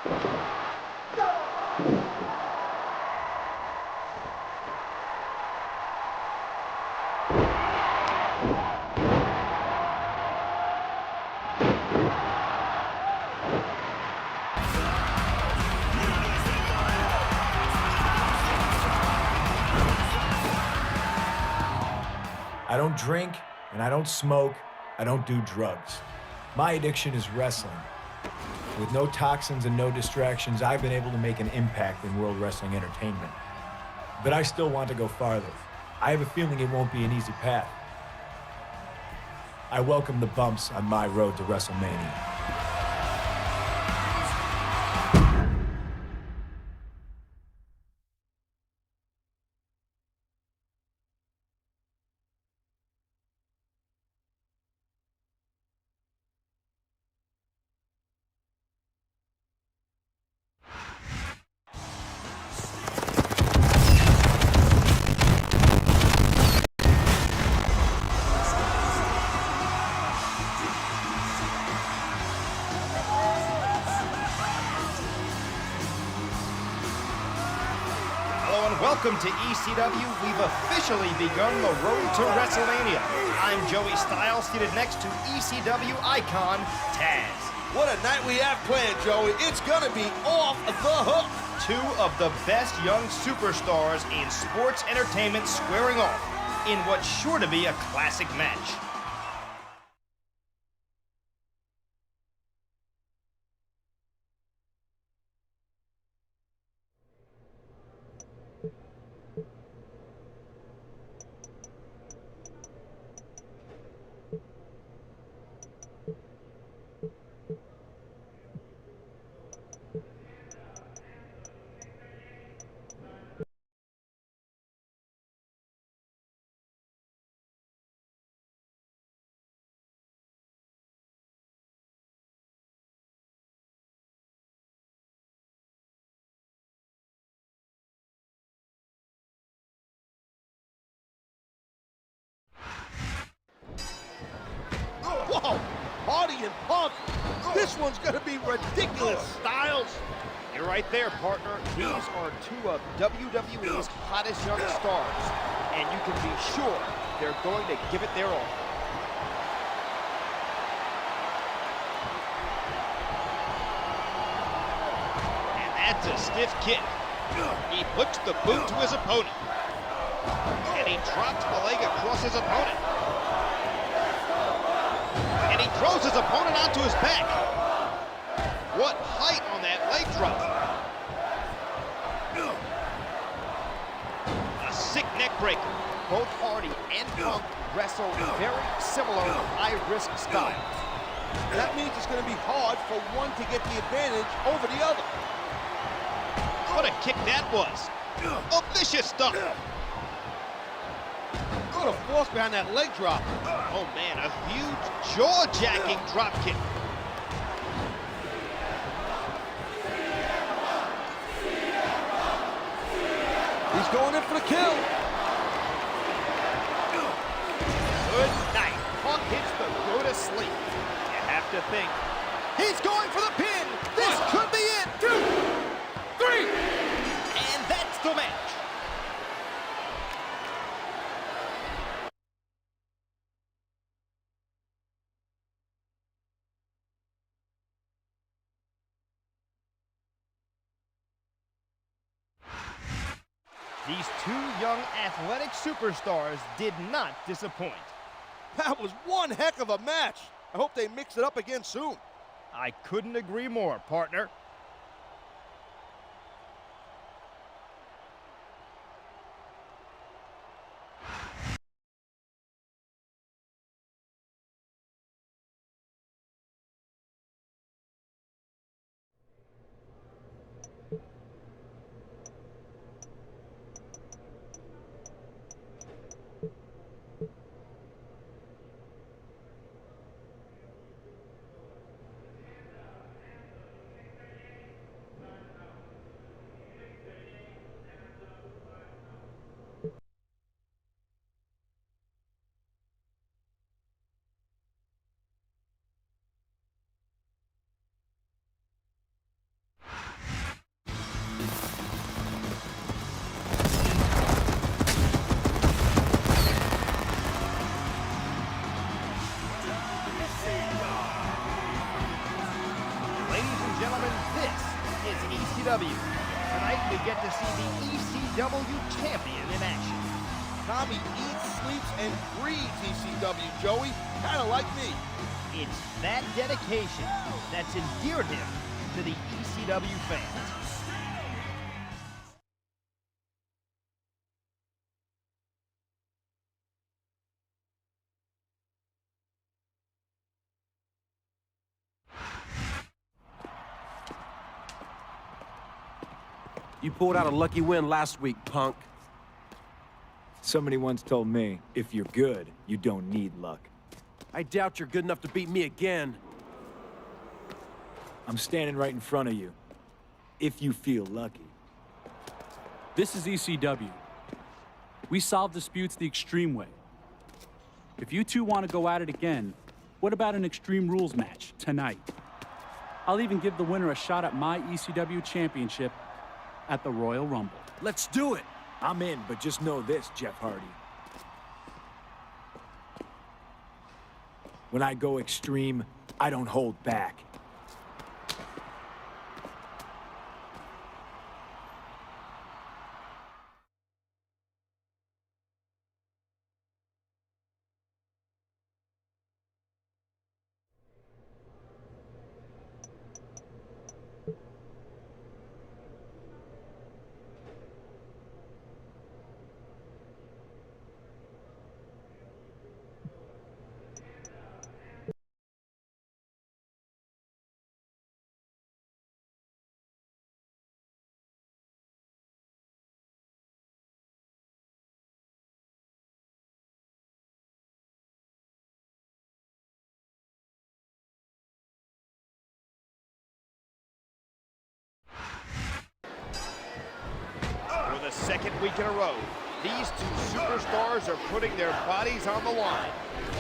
I don't drink, and I don't smoke, I don't do drugs. My addiction is wrestling. With no toxins and no distractions, I've been able to make an impact in world wrestling entertainment. But I still want to go farther. I have a feeling it won't be an easy path. I welcome the bumps on my road to WrestleMania. Welcome to ECW. We've officially begun the road to WrestleMania. I'm Joey Styles, seated next to ECW icon Taz. What a night we have planned, Joey. It's gonna be off the hook. Two of the best young superstars in sports entertainment squaring off in what's sure to be a classic match. Whoa, Hardy and Punk. This one's gonna be ridiculous, Styles. You're right there, partner. These are two of WWE's hottest young stars, and you can be sure they're going to give it their all. And that's a stiff kick. He puts the boot to his opponent. And he drops the leg across his opponent. And he throws his opponent onto his back. What height on that leg drop. A sick neck breaker. Both Hardy and Punk wrestle very similar high-risk styles. That means it's going to be hard for one to get the advantage over the other. What a kick that was. Oh, vicious stuff. What a force behind that leg drop. Oh, man, a huge jaw-jacking drop kick. He's going in for the kill. Good night. Punk hits the go to sleep. You have to think. He's going for the pin. This could be it. 2, 3. And that's the match. These two young athletic superstars did not disappoint. That was one heck of a match. I hope they mix it up again soon. I couldn't agree more, partner. ECW. Tonight we get to see the ECW champion in action. Tommy eats, sleeps, and breathes ECW, Joey. Kind of like me. It's that dedication that's endeared him to the ECW fans. You pulled out a lucky win last week, punk. Somebody once told me, if you're good, you don't need luck. I doubt you're good enough to beat me again. I'm standing right in front of you, if you feel lucky. This is ECW. We solve disputes the extreme way. If you two want to go at it again, what about an Extreme Rules match tonight? I'll even give the winner a shot at my ECW championship at the Royal Rumble. Let's do it! I'm in, but just know this, Jeff Hardy. When I go extreme, I don't hold back. For the second week in a row, these two superstars are putting their bodies on the line,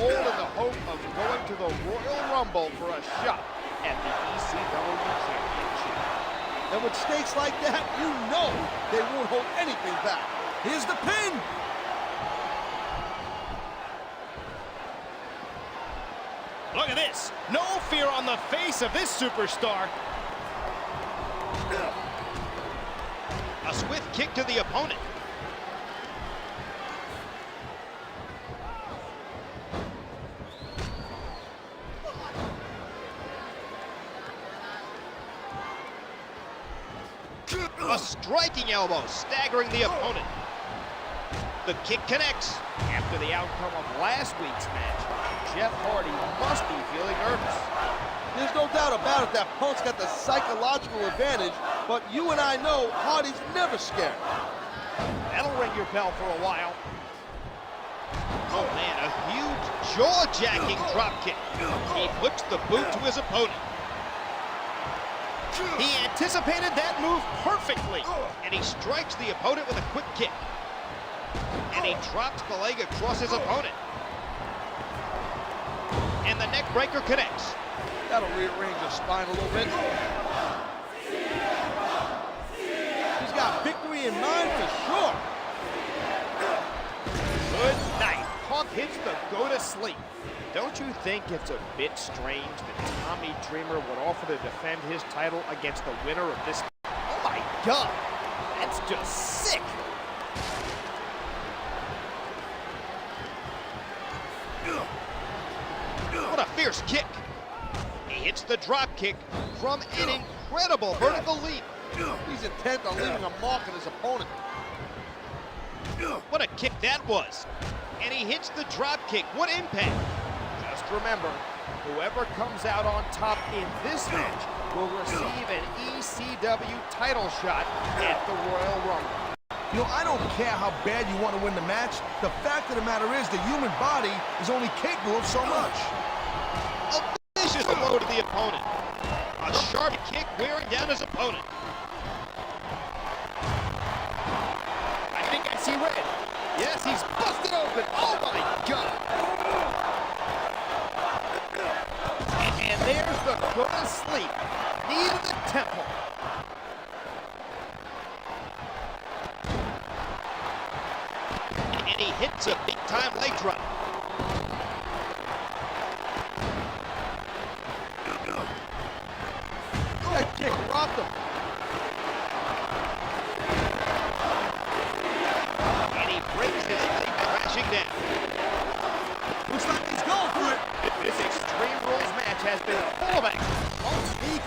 all in the hope of going to the Royal Rumble for a shot at the ECW Championship. And with stakes like that, you know they won't hold anything back. Here's the pin! Look at this. No fear on the face of this superstar. A swift kick to the opponent. A striking elbow, staggering the opponent. The kick connects. After the outcome of last week's match, Jeff Hardy must be feeling nervous. There's no doubt about it that Punk's got the psychological advantage, but you and I know Hardy's never scared. That'll ring your bell for a while. Oh man, a huge jaw-jacking dropkick. He puts the boot to his opponent. He anticipated that move perfectly, and he strikes the opponent with a quick kick. And he drops the leg across his opponent. And the neck breaker connects. That'll rearrange your spine a little bit. He's got victory in mind for sure. Good night. Punk hits the go to sleep. Don't you think it's a bit strange that Tommy Dreamer would offer to defend his title against the winner of this? Oh my God, that's just sick. What a fierce kick. He hits the drop kick from an incredible vertical leap. He's intent on leaving a mark on his opponent. What a kick that was. And he hits the drop kick. What impact. Just remember, whoever comes out on top in this match will receive an ECW title shot at the Royal Rumble. You know, I don't care how bad you want to win the match. The fact of the matter is the human body is only capable of so much. A vicious blow to the opponent. A sharp kick wearing down his opponent. I think I see red. Yes, he's busted open. Oh my God. And there's the go to sleep. Knee to the temple. And he hits a big-time leg drop. That kick robbed him.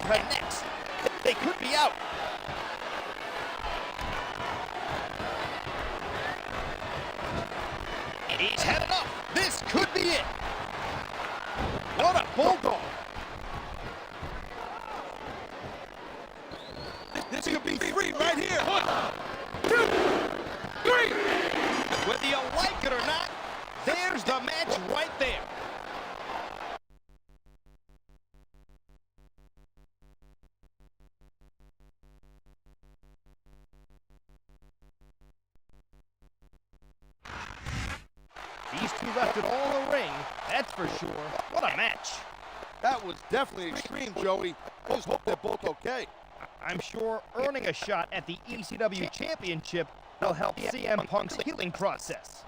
connects. They could be out. And he's had enough. This could be it. What a bulldog. This could be free right here. 1, 2, 3. Whether you like it or not, there's the match right there. These two left it all in the ring, that's for sure. What a match. That was definitely extreme, Joey. Let's hope they're both okay. I'm sure earning a shot at the ECW Championship will help CM Punk's healing process.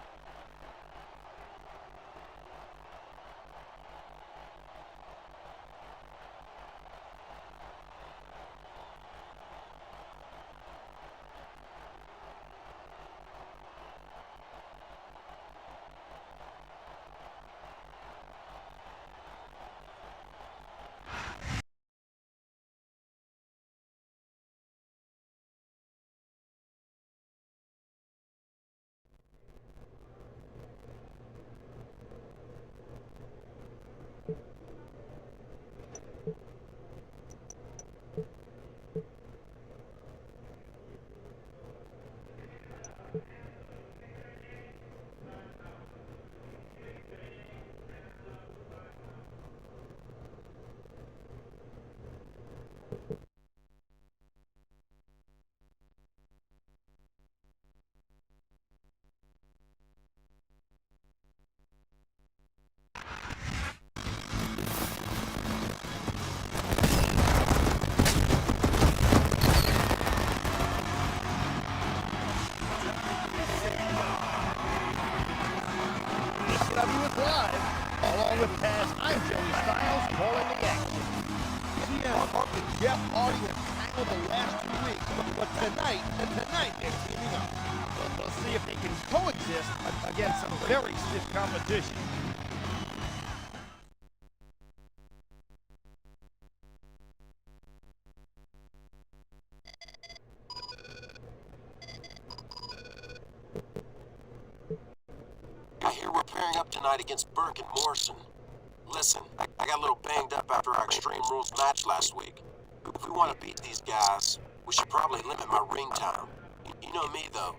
Live. Along with Taz, I'm Joey Styles, calling the action. CM Punk and Jeff Hardy have tackled the last 2 weeks, but tonight they're teaming up. We'll see if they can coexist against some very stiff competition. I hear we're pairing up tonight against Burke and Morrison. Listen, I got a little banged up after our Extreme Rules match last week. If we want to beat these guys, we should probably limit my ring time. You know me, though.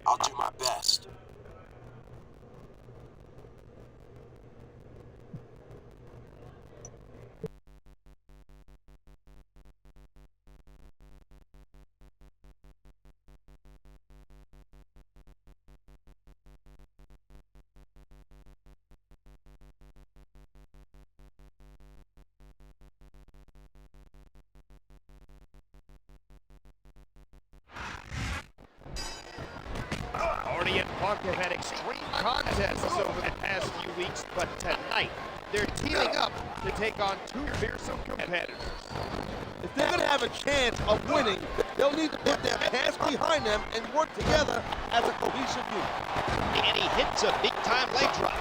I'll do my best. Hardy and Punk have had extreme contests over the past few weeks, but tonight they're teaming up to take on two fearsome competitors. If they're gonna have a chance of winning, they'll need to put their past behind them and work together as a cohesive unit. And he hits a big-time leg drop.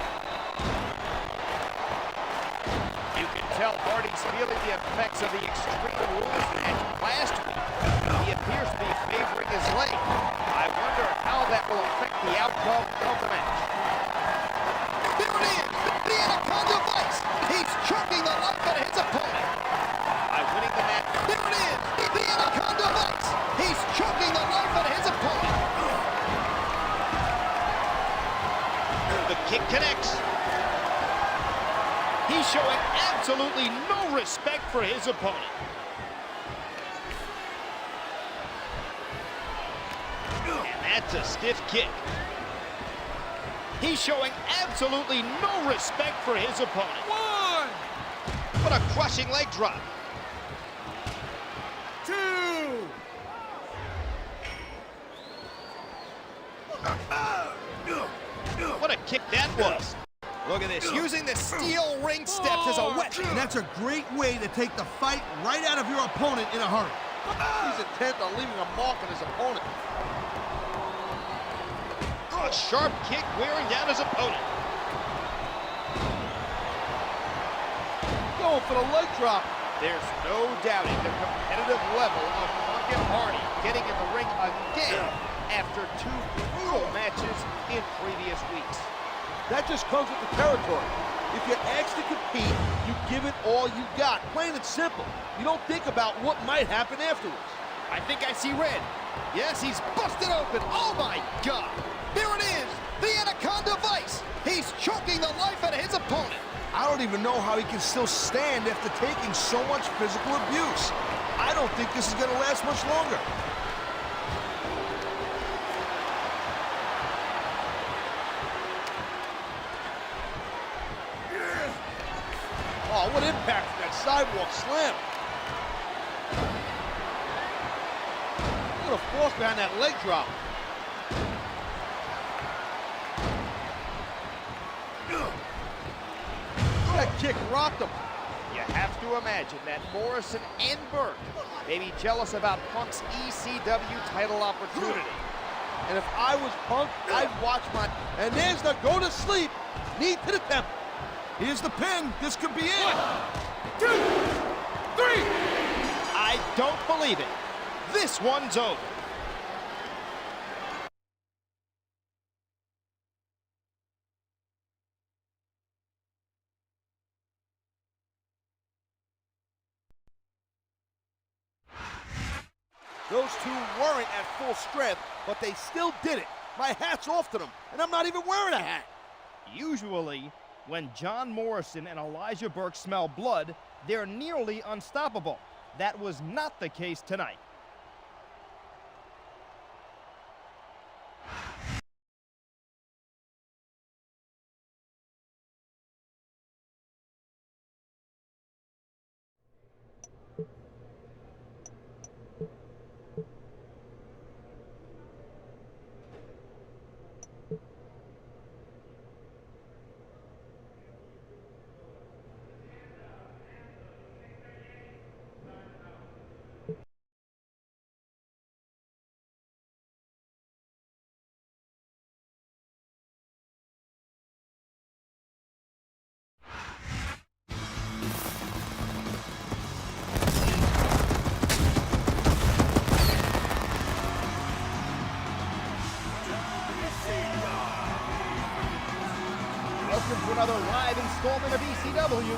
You can tell Hardy's feeling the effects of the Extreme Rules match last week. He appears to be favoring his leg. I wonder how that will affect the outcome of the match. There it is! The Anaconda Vice! He's choking the life out of his opponent. By winning the match, there it is! The Anaconda Vice! He's choking the life out of his opponent. The kick connects. He's showing absolutely no respect for his opponent. That's a stiff kick. He's showing absolutely no respect for his opponent. 1. What a crushing leg drop. 2. What a kick that was. Look at this, using the steel ring steps as a weapon. And that's a great way to take the fight right out of your opponent in a hurry. He's intent on leaving a mark on his opponent. A sharp kick wearing down his opponent. Going for the leg drop. There's no doubting the competitive level of Punk and Hardy getting in the ring again after 2 brutal matches in previous weeks. That just comes with the territory. If you're asked to compete, you give it all you got. Plain and simple. You don't think about what might happen afterwards. I think I see red. Yes, he's busted open. Oh my God. There it is. The Anaconda Vice. He's choking the life out of his opponent. I don't even know how he can still stand after taking so much physical abuse. I don't think this is going to last much longer. Oh, what impact from that sidewalk slam. Look at the force behind that leg drop. That kick rocked him. You have to imagine that Morrison and Burke may be jealous about Punk's ECW title opportunity. And if I was Punk, I'd watch my... And there's the go to sleep. Knee to the temple. Here's the pin. This could be it. 1, 2, 3. I don't believe it. This one's over. Those two weren't at full strength, but they still did it. My hat's off to them, and I'm not even wearing a hat. Usually, when John Morrison and Elijah Burke smell blood, they're nearly unstoppable. That was not the case tonight. Welcome to another live installment of ECW.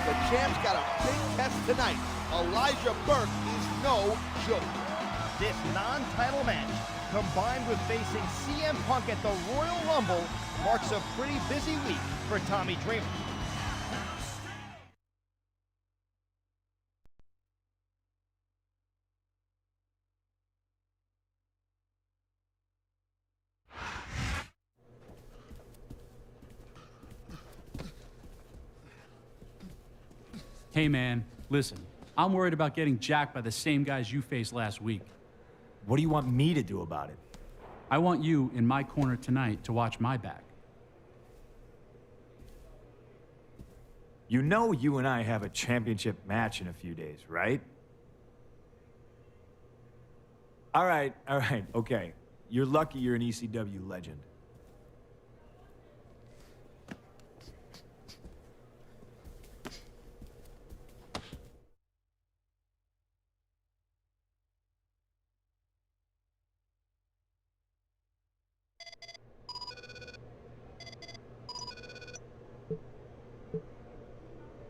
The champ's got a big test tonight. Elijah Burke is no joke. This non-title match, combined with facing CM Punk at the Royal Rumble, marks a pretty busy week for Tommy Dreamer. Hey man, listen, I'm worried about getting jacked by the same guys you faced last week. What do you want me to do about it? I want you in my corner tonight to watch my back. You know you and I have a championship match in a few days, right? All right, okay. You're lucky you're an ECW legend.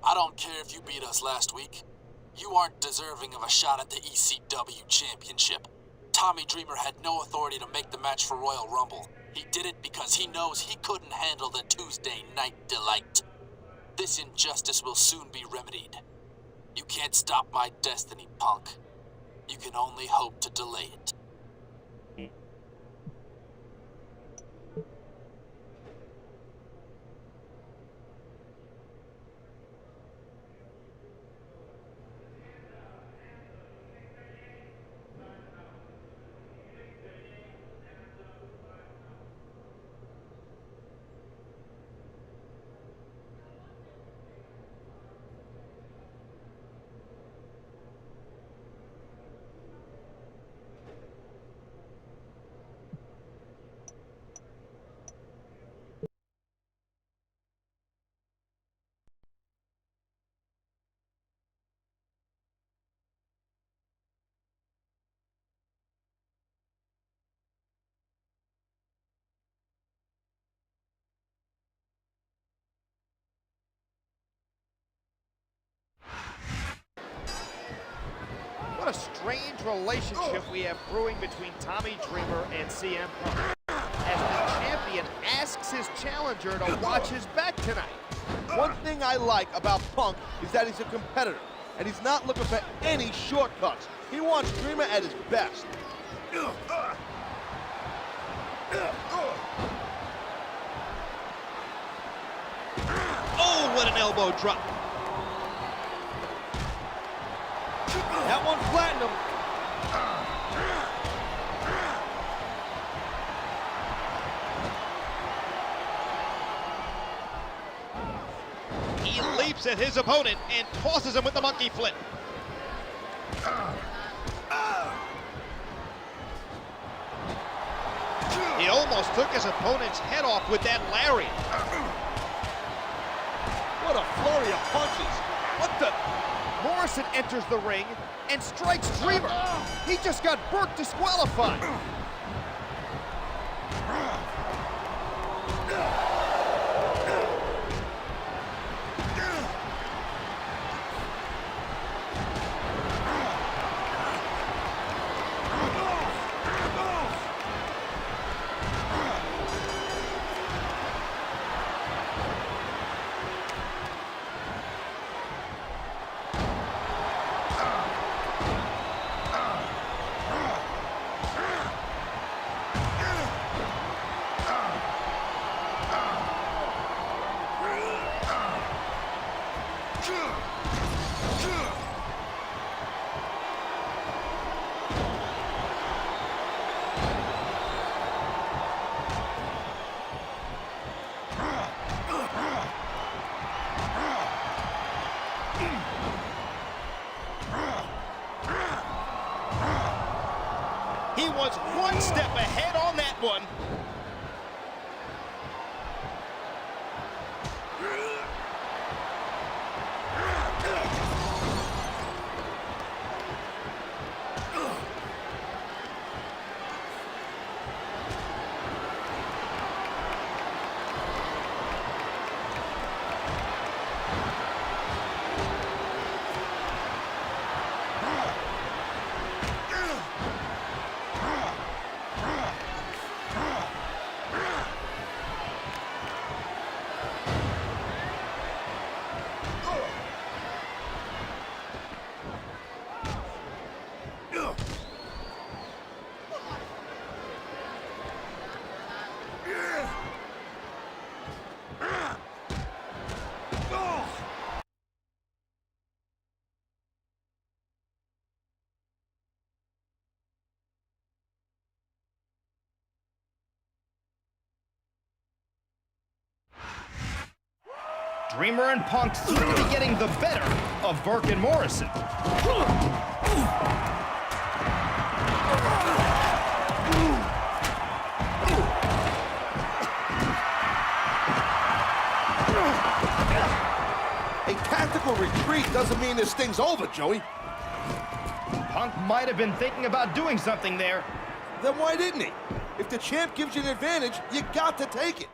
I don't care if you beat us last week. You aren't deserving of a shot at the ECW championship. Tommy Dreamer had no authority to make the match for Royal Rumble. He did it because he knows he couldn't handle the Tuesday Night Delight. This injustice will soon be remedied. You can't stop my destiny, Punk. You can only hope to delay it. What a strange relationship we have brewing between Tommy Dreamer and CM Punk, as the champion asks his challenger to watch his back tonight. One thing I like about Punk is that he's a competitor, and he's not looking for any shortcuts. He wants Dreamer at his best. Oh, what an elbow drop. That one flattened him. He leaps at his opponent and tosses him with the monkey flip. He almost took his opponent's head off with that lariat. What a flurry of punches. What the? Morrison enters the ring and strikes Dreamer. He just got Burke disqualified. He was one step ahead on that one. Dreamer and Punk seem to be getting the better of Burke and Morrison. A tactical retreat doesn't mean this thing's over, Joey. Punk might have been thinking about doing something there. Then why didn't he? If the champ gives you an advantage, you got to take it.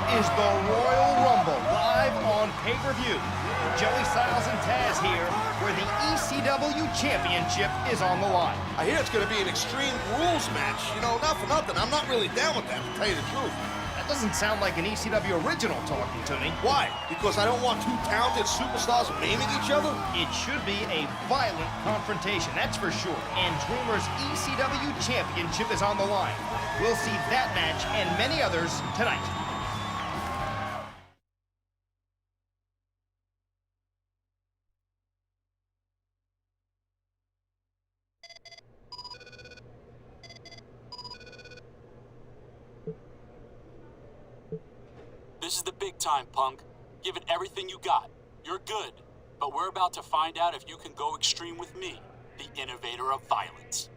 Is the Royal Rumble live on pay-per-view. Joey Styles and Taz here, where the ECW Championship is on the line. I hear it's going to be an Extreme Rules match. You know, not for nothing, I'm not really down with that, to tell you the truth. doesn't sound like an ECW original talking to me. Why? Because I don't want two talented superstars maiming each other? It should be a violent confrontation, that's for sure. And Dreamer's ECW championship is on the line. We'll see that match and many others tonight. This is the big time, Punk. Give it everything you got. You're good. But we're about to find out if you can go extreme with me, the innovator of violence.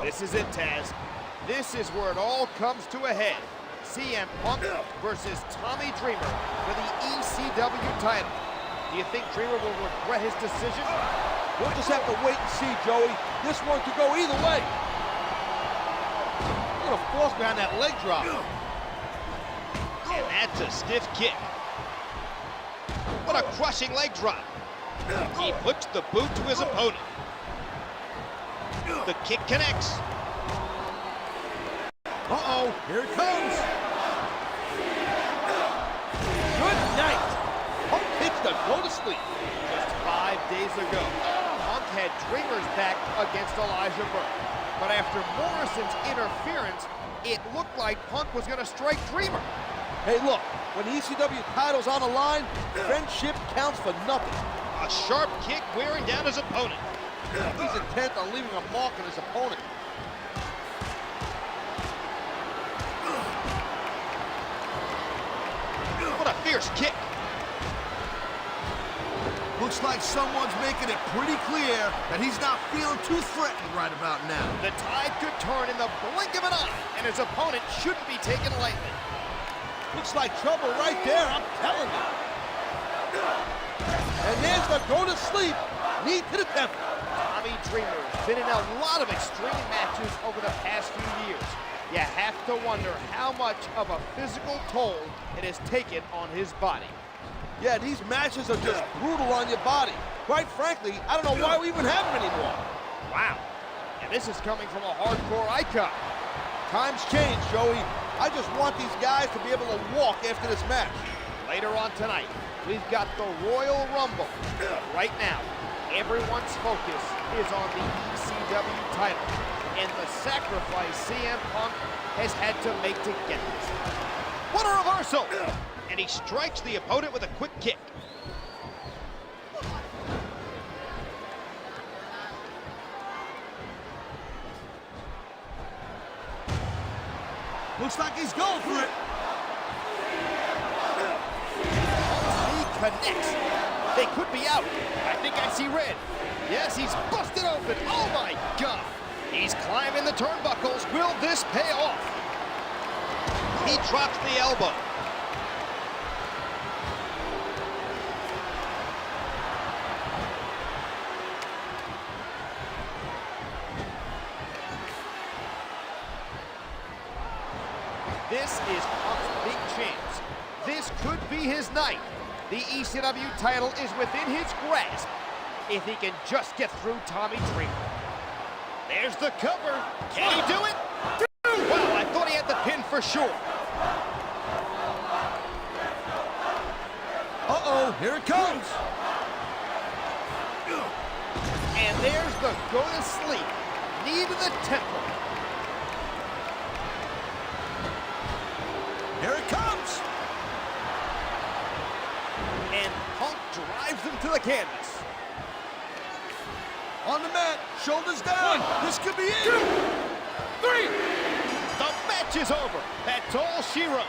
This is it, Taz. This is where it all comes to a head. CM Punk versus Tommy Dreamer for the ECW title. Do you think Dreamer will regret his decision? We'll just have to wait and see, Joey. This one could go either way. Look at a force behind that leg drop. And that's a stiff kick. What a crushing leg drop. He puts the boot to his opponent. The kick connects. Uh-oh, here it comes. Good night. Punk hits the go to sleep. Just 5 days ago, Punk had Dreamer's back against Elijah Burke. But after Morrison's interference, it looked like Punk was going to strike Dreamer. Hey, look, when the ECW title's on the line, friendship counts for nothing. A sharp kick wearing down his opponent. He's intent on leaving a mark on his opponent. What a fierce kick. Looks like someone's making it pretty clear that he's not feeling too threatened right about now. The tide could turn in the blink of an eye, and his opponent shouldn't be taken lightly. Looks like trouble right there, I'm telling you. And there's the go to sleep. Knee to the temple. Tommy Dreamer's been in a lot of extreme matches over the past few years. You have to wonder how much of a physical toll it has taken on his body. Yeah, these matches are just brutal on your body. Quite frankly, I don't know why we even have them anymore. Wow. And this is coming from a hardcore icon. Times change, Joey. I just want these guys to be able to walk after this match. Later on tonight, we've got the Royal Rumble. Right now, everyone's focus is on the ECW title and the sacrifice CM Punk has had to make to get this. What a reversal! And he strikes the opponent with a quick kick. Looks like he's going for it. He connects. They could be out. I think I see red. Yes, he's busted open. Oh my God. He's climbing the turnbuckles. Will this pay off? He drops the elbow. This is Punk's big chance. This could be his night. The ECW title is within his grasp if he can just get through Tommy Dreamer. There's the cover. Can he do it? Well, I thought he had the pin for sure. Uh-oh, here it comes. And there's the go to sleep. Knee to the temple. Here it comes. And Punk drives him to the canvas. On the mat, shoulders down. This could be it. 2, 3. The match is over. That's all she wrote.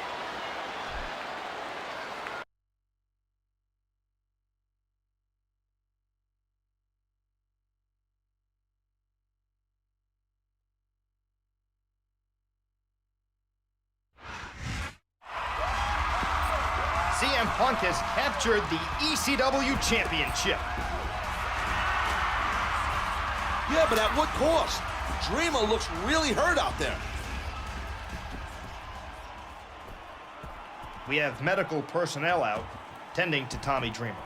CM Punk has captured the ECW Championship. Yeah, but at what cost? Dreamer looks really hurt out there. We have medical personnel out tending to Tommy Dreamer.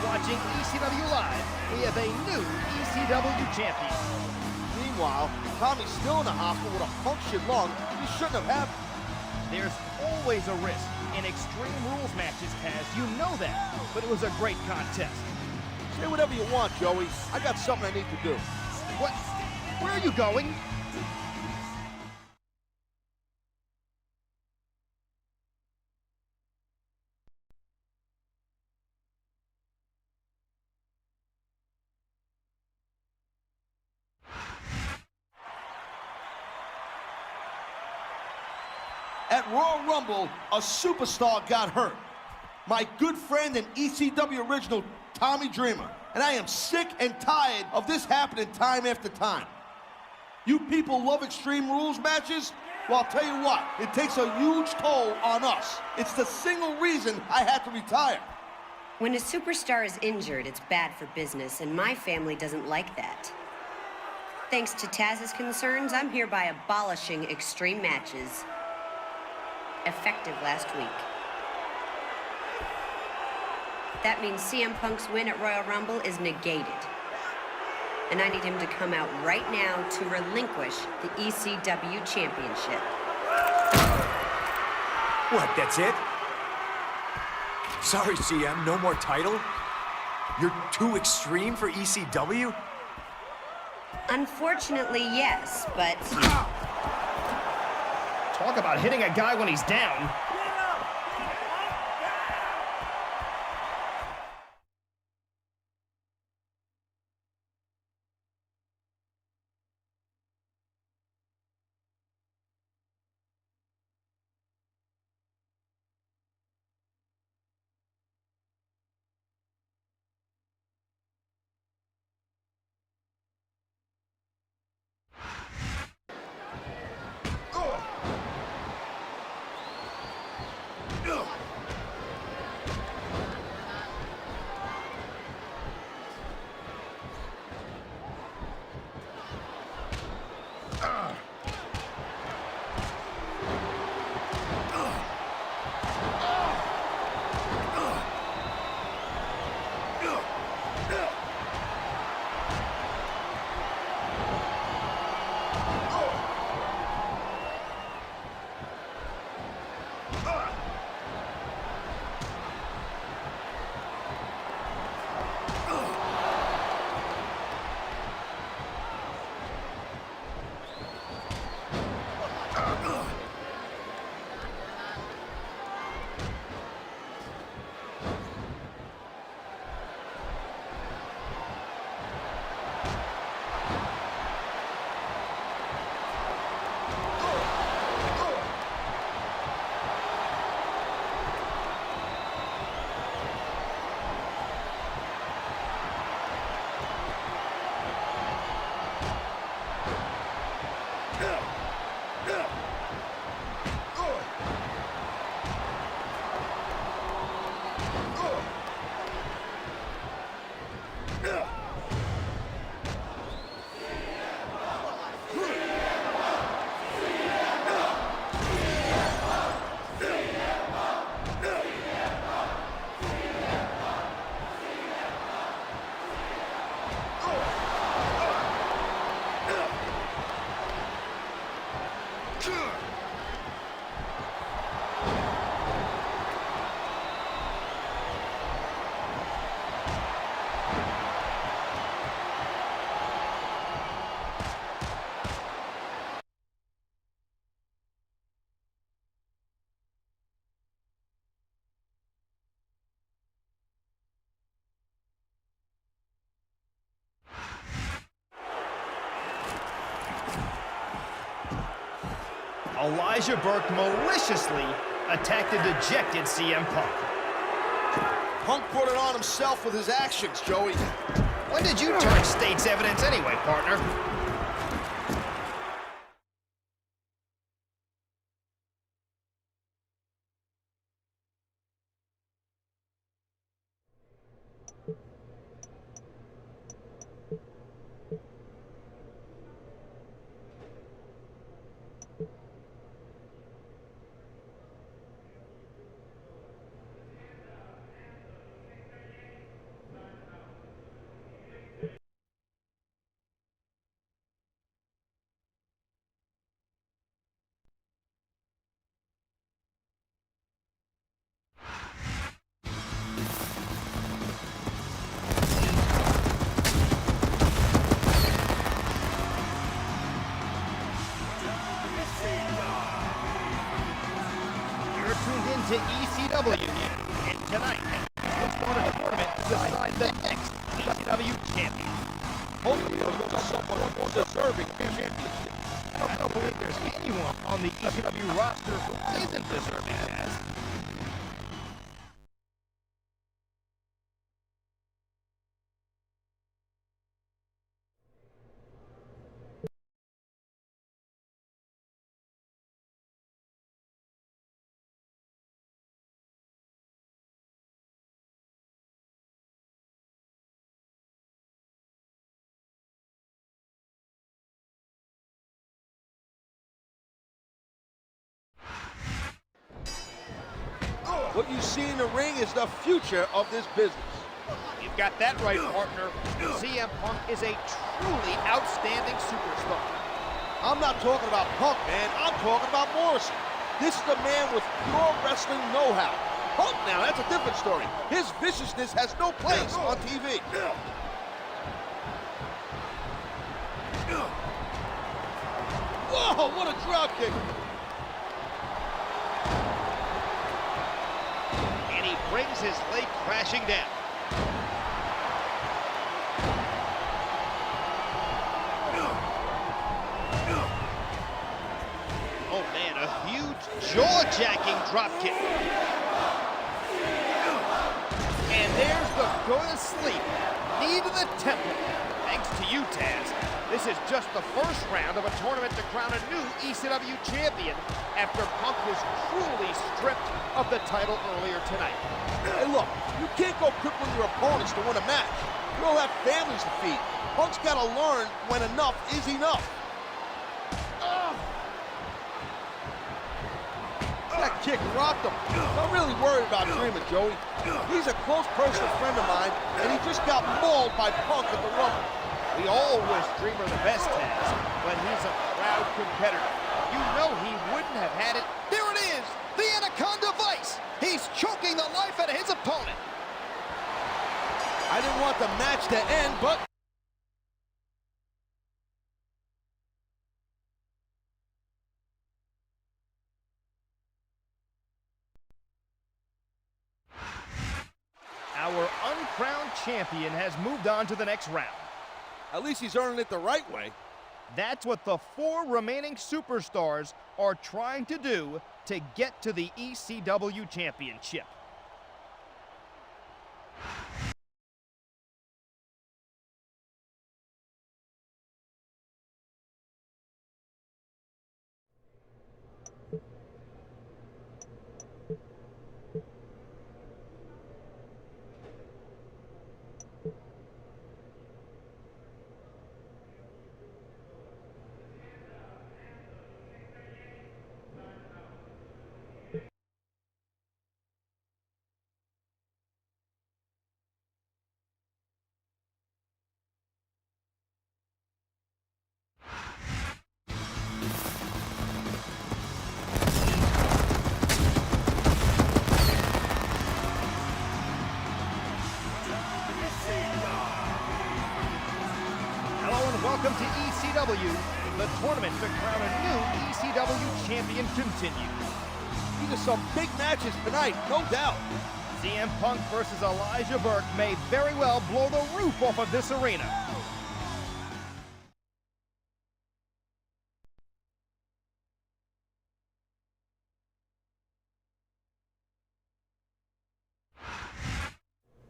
Watching ECW Live, we have a new ECW champion. Meanwhile, Tommy's still in the hospital with a punctured lung. He shouldn't have happened. There's always a risk in Extreme Rules matches, Taz. You know that. But it was a great contest. Say whatever you want, Joey. I got something I need to do. What? Where are you going? At Royal Rumble, a superstar got hurt. My good friend and ECW original, Tommy Dreamer. And I am sick and tired of this happening time after time. You people love Extreme Rules matches? Well, I'll tell you what, it takes a huge toll on us. It's the single reason I had to retire. When a superstar is injured, it's bad for business, and my family doesn't like that. Thanks to Taz's concerns, I'm hereby abolishing extreme matches. Effective last week. That means CM Punk's win at Royal Rumble is negated. And I need him to come out right now to relinquish the ECW Championship. What, that's it? Sorry, CM, no more title? You're too extreme for ECW? Unfortunately, yes, but... Talk about hitting a guy when he's down. Elijah Burke maliciously attacked the dejected CM Punk. Punk brought it on himself with his actions, Joey. When did you turn state's evidence anyway, partner? To ECW, and tonight, let's go to the tournament to decide the next ECW champion. Hopefully, they'll go to someone more deserving of the championship. I don't believe there's anyone on the ECW roster who isn't deserving of that. What you see in the ring is the future of this business. You've got that right, partner. CM Punk is a truly outstanding superstar. I'm not talking about Punk, man. I'm talking about Morrison. This is a man with pure wrestling know-how. Punk now, that's a different story. His viciousness has no place on TV. Whoa, what a drop kick. And he brings his leg crashing down. Oh man, a huge jaw-jacking drop kick. And there's the go to sleep, knee to the temple. Thanks to you, Taz. This is just the first round of a tournament to crown a new ECW champion after Punk was cruelly stripped of the title earlier tonight. Hey, look, you can't go crippling your opponents to win a match. You all have families to feed. Punk's got to learn when enough is enough. That kick rocked him. I'm really worried about Dreamer, Joey. He's a close personal friend of mine, and he just got mauled by Punk at the Rumble. We all wish Dreamer the best, Taz, but he's a proud competitor. You know he wouldn't have had it. There it is, the Anaconda Vice. He's choking the life out of his opponent. I didn't want the match to end, but... Our uncrowned champion has moved on to the next round. At least he's earning it the right way. That's what the 4 remaining superstars are trying to do to get to the ECW championship. The tournament to crown a new ECW champion continues. These are some big matches tonight, no doubt. CM Punk versus Elijah Burke may very well blow the roof off of this arena.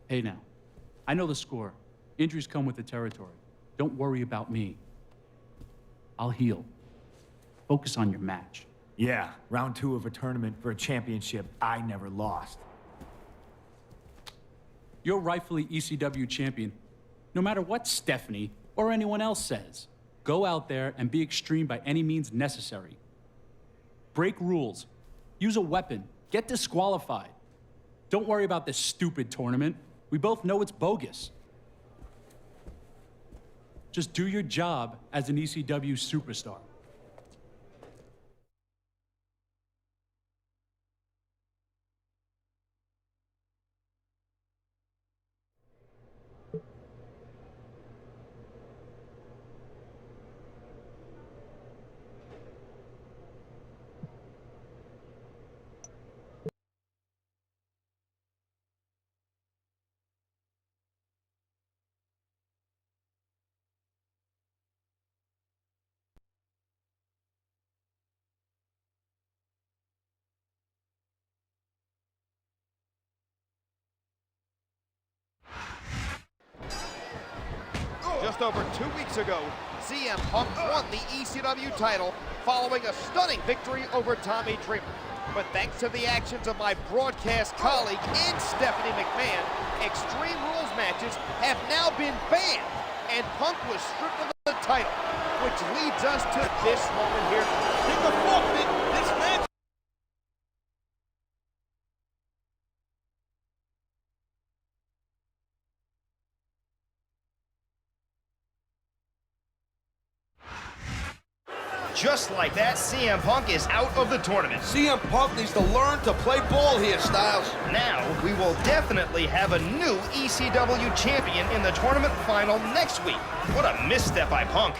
Hey now, I know the score. Injuries come with the territory. Don't worry about me. I'll heal. Focus on your match. Yeah, round 2 of a tournament for a championship I never lost. You're rightfully ECW champion, no matter what Stephanie or anyone else says. Go out there and be extreme by any means necessary. Break rules. Use a weapon. Get disqualified. Don't worry about this stupid tournament. We both know it's bogus. Just do your job as an ECW superstar. Just over 2 weeks ago, CM Punk won the ECW title following a stunning victory over Tommy Dreamer. But thanks to the actions of my broadcast colleague and Stephanie McMahon, Extreme Rules matches have now been banned, and Punk was stripped of the title, which leads us to this moment here. Take a forfeit. This match. Just like that, CM Punk is out of the tournament. CM Punk needs to learn to play ball here, Styles. Now, we will definitely have a new ECW champion in the tournament final next week. What a misstep by Punk.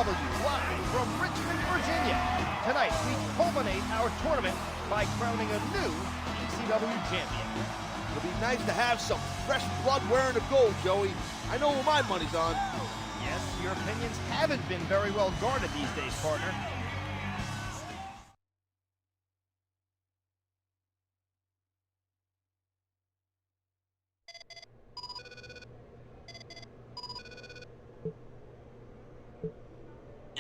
Live from Richmond, Virginia. Tonight, we culminate our tournament by crowning a new ECW champion. It'll be nice to have some fresh blood wearing the gold, Joey. I know where my money's on. Yes, your opinions haven't been very well guarded these days, partner.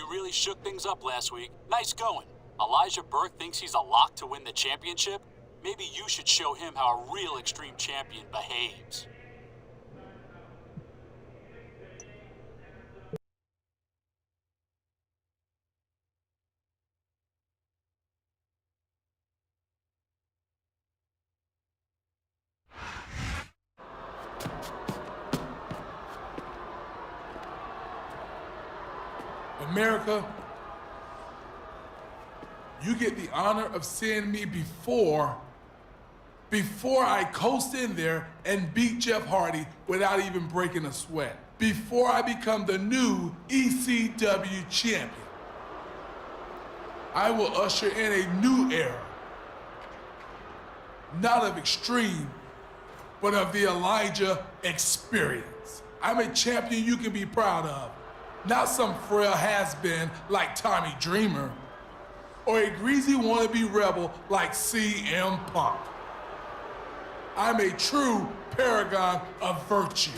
Really shook things up last week. Nice going. Elijah Burke thinks he's a lock to win the championship? Maybe you should show him how a real Extreme champion behaves. America, you get the honor of seeing me before I coast in there and beat Jeff Hardy without even breaking a sweat. Before I become the new ECW champion. I will usher in a new era. Not of Extreme, but of the Elijah experience. I'm a champion you can be proud of. Not some frail has-been like Tommy Dreamer, or a greasy wannabe rebel like CM Punk. I'm a true paragon of virtue.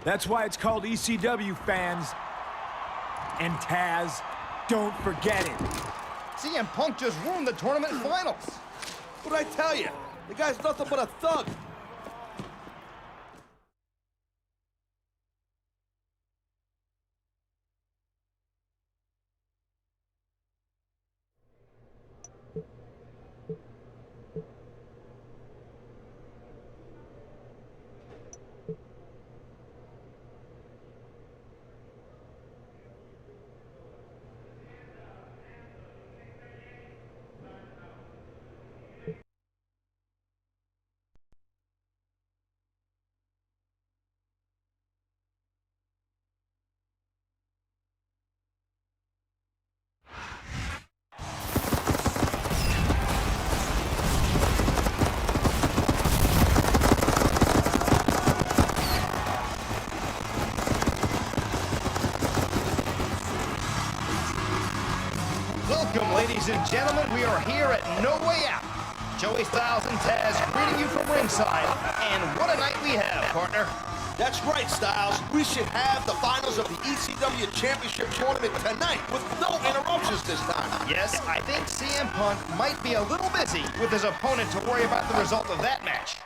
That's why it's called ECW, fans. And Taz, don't forget it. CM Punk just ruined the tournament finals. What'd I tell you? The guy's nothing but a thug. Welcome, ladies and gentlemen. We are here at No Way Out. Joey Styles and Taz greeting you from ringside. And what a night we have, partner. That's right, Styles. We should have the finals of the ECW Championship Tournament tonight with no interruptions this time. Yes, I think CM Punk might be a little busy with his opponent to worry about the result of that match.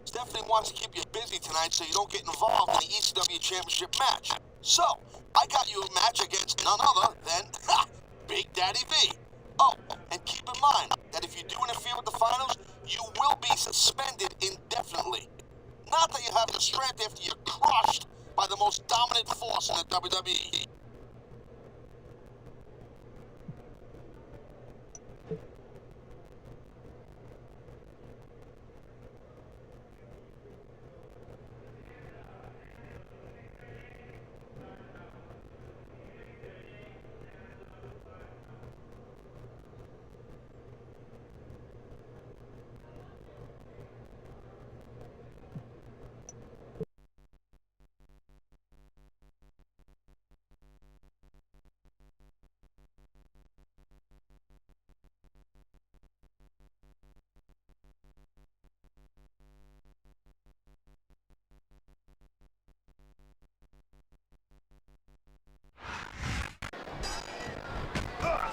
Stephanie wants to keep you busy tonight so you don't get involved in the ECW Championship match. So, I got you a match against none other than Big Daddy V. Oh, and keep in mind that if you do interfere with the finals, you will be suspended indefinitely. Not that you have the strength after you're crushed by the most dominant force in the WWE.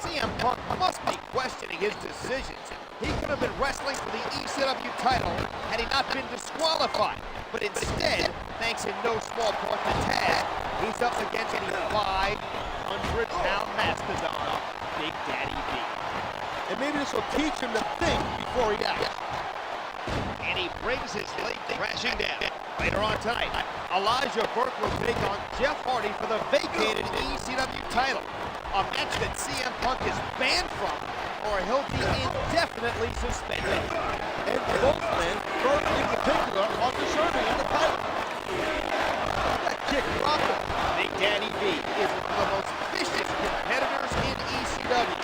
CM Punk must be questioning his decisions. He could have been wrestling for the ECW title had he not been disqualified. But instead, thanks in no small part to Taz, he's up against the 500-pound mastodon, Big Daddy V. And maybe this will teach him to think before he acts. And he brings his leg crashing down. Later on tonight, Elijah Burke will take on Jeff Hardy for the vacated ECW title. A match that CM Punk is banned from, or he'll be indefinitely suspended. And both men, Burke in particular, are deserving of the title. That kick rocked him. Big Daddy V is one of the most vicious competitors in ECW.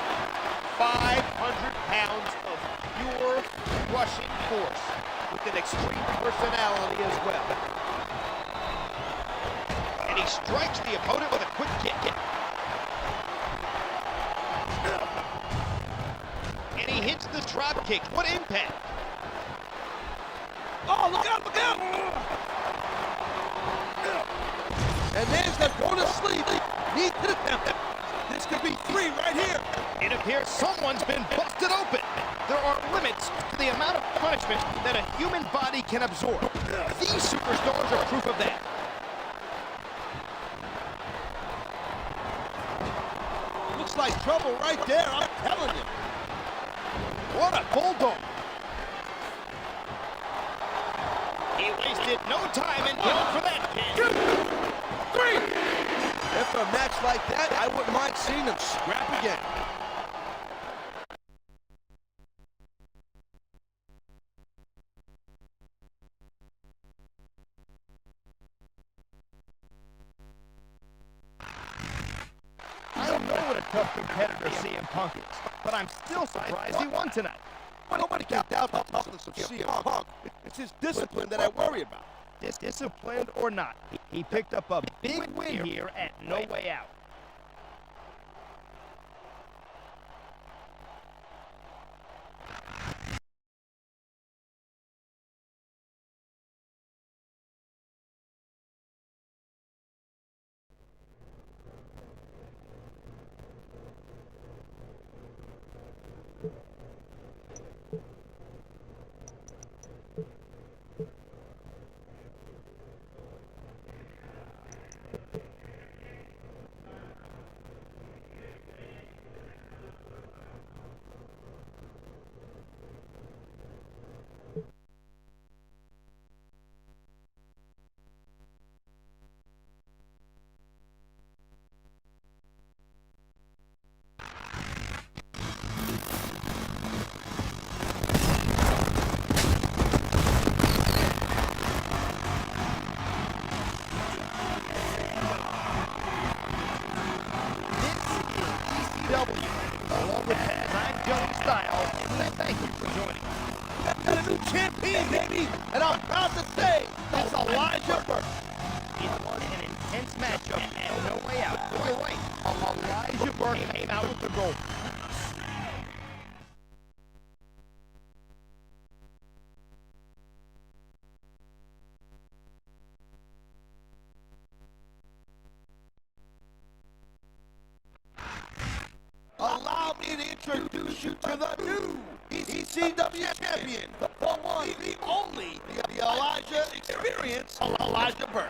500 pounds of pure rushing force, with an extreme personality as well. And he strikes the opponent with a quick kick. And he hits the drop kick. What impact! Oh, look out, look out! And there's the go to sleep. Knee to the temple. This could be 3 right here. It appears someone's been busted open. There are limits to the amount of punishment that a human body can absorb. These superstars are proof of that. Looks like trouble right there, I'm telling you. What a bulldog. He wasted no time in going for that pin. 2, 3. After a match like that, I wouldn't mind seeing them scrap again. I don't know what a tough competitor CM Punk is, but I'm still surprised he won tonight. Nobody can doubt the toughness of CM Punk. It's his discipline that I worry about. Disciplined or not, he picked up a big win here at No Way Out. Thank you for joining. Got a new champion, baby, and I'm proud to say that's Elijah Burke. It was an intense matchup and No Way Out. You're right. Elijah Burke came out with the gold. Allow me to introduce you to the new ECW champion, the one, the only, the Elijah Experience, Elijah Burke.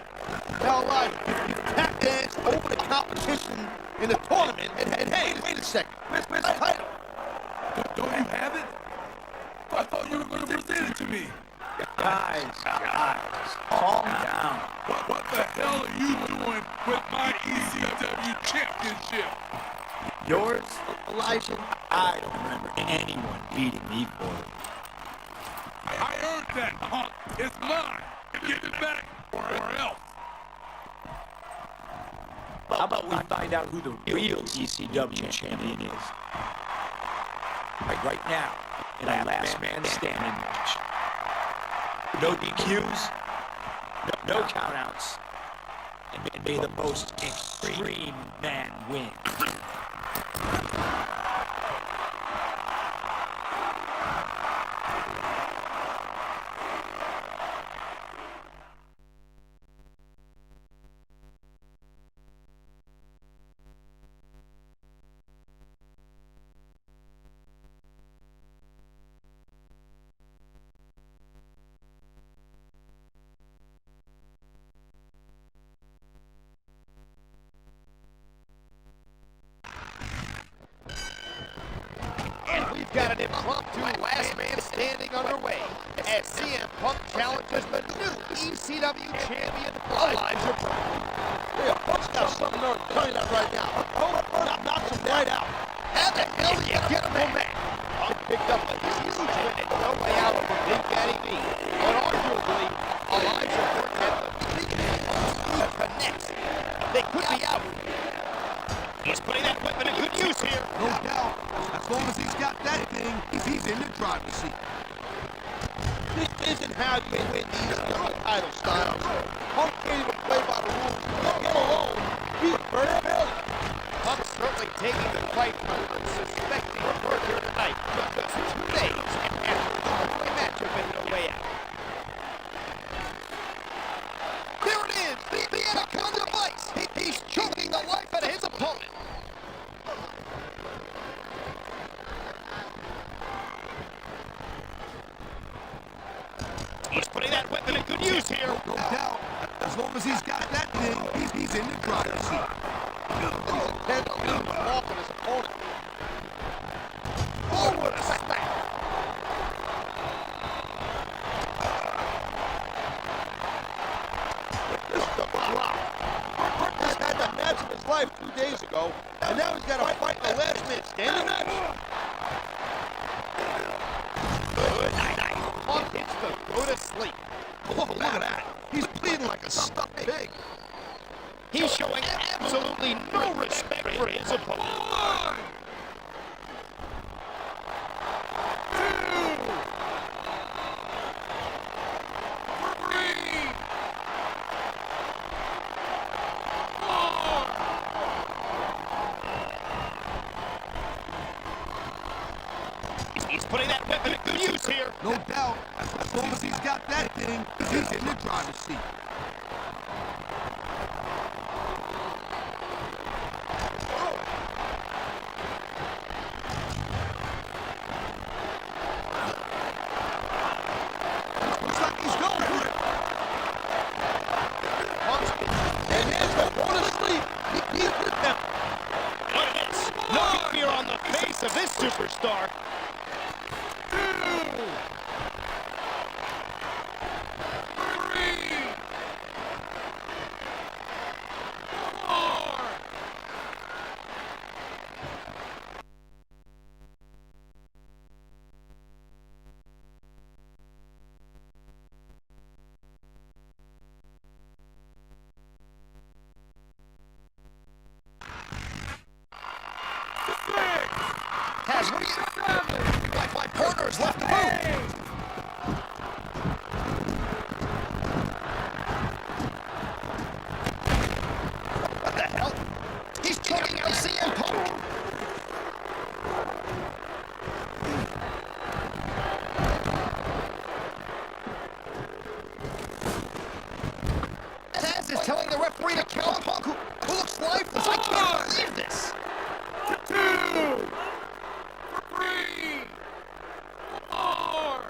Now, Elijah, you tap danced over the competition in the tournament, and hey, wait a second, where's the title? Don't you have it? I thought you were going to present it to me. Guys, calm down. What the hell are you doing with my ECW championship? Yours, Elijah? I don't remember anyone beating me for it. I earned that, punk. It's mine. Give it back or else. How about we find out who the real ECW champion is? Right now, in a last man standing match. No DQs, no countouts, and may the most extreme man win. We've got an impromptu last man standing underway as CM Punk challenges the new ECW champion, Elijah Burke. Yeah, Punk's got something nerve coming up right now. Knocks him right out. How the hell do you get him on that? Punk picked up a huge win at No Way Out over Big Daddy V. But arguably, Elijah Burke had the biggest move connects. They could be out. He's putting that weapon in good use here. No doubt. As long as he's got that thing, he's in the driver's seat. This isn't how you win these title styles. Punk can't even play by the rules. Let him alone. He's very failure. Punk certainly taking the fight from unsuspecting Burke here tonight. Just 2 days after the one-way matchup in No Way Out. There it is. The Anaconda Vice. He's choking the life out of his opponent. He's putting that weapon in good use here. No doubt. As long as he's got that thing, he's in the driver's seat. He's intent on leaving him off on his opponent. Oh, what a smack. This is the drop. Burke just had the match of his life 2 days ago, and now he's got to fight the last man standing match. Good night. Punk hits the go to sleep. Oh, look at that. He's bleeding like a stuffed pig. He's showing absolutely no respect for his opponent. putting that weapon to good use here. No doubt. As long as he's got that thing, he's in the driver's seat. Looks like he's going for it. And there's the one asleep. He's the devil. Look at this. No fear on the face of this superstar. Taz, what are you... My partner's left the booth. What the hell? He's choking out CM Punk. Taz is telling the referee to count Punk, who looks lifeless. I can't believe this. 2, 3, 4,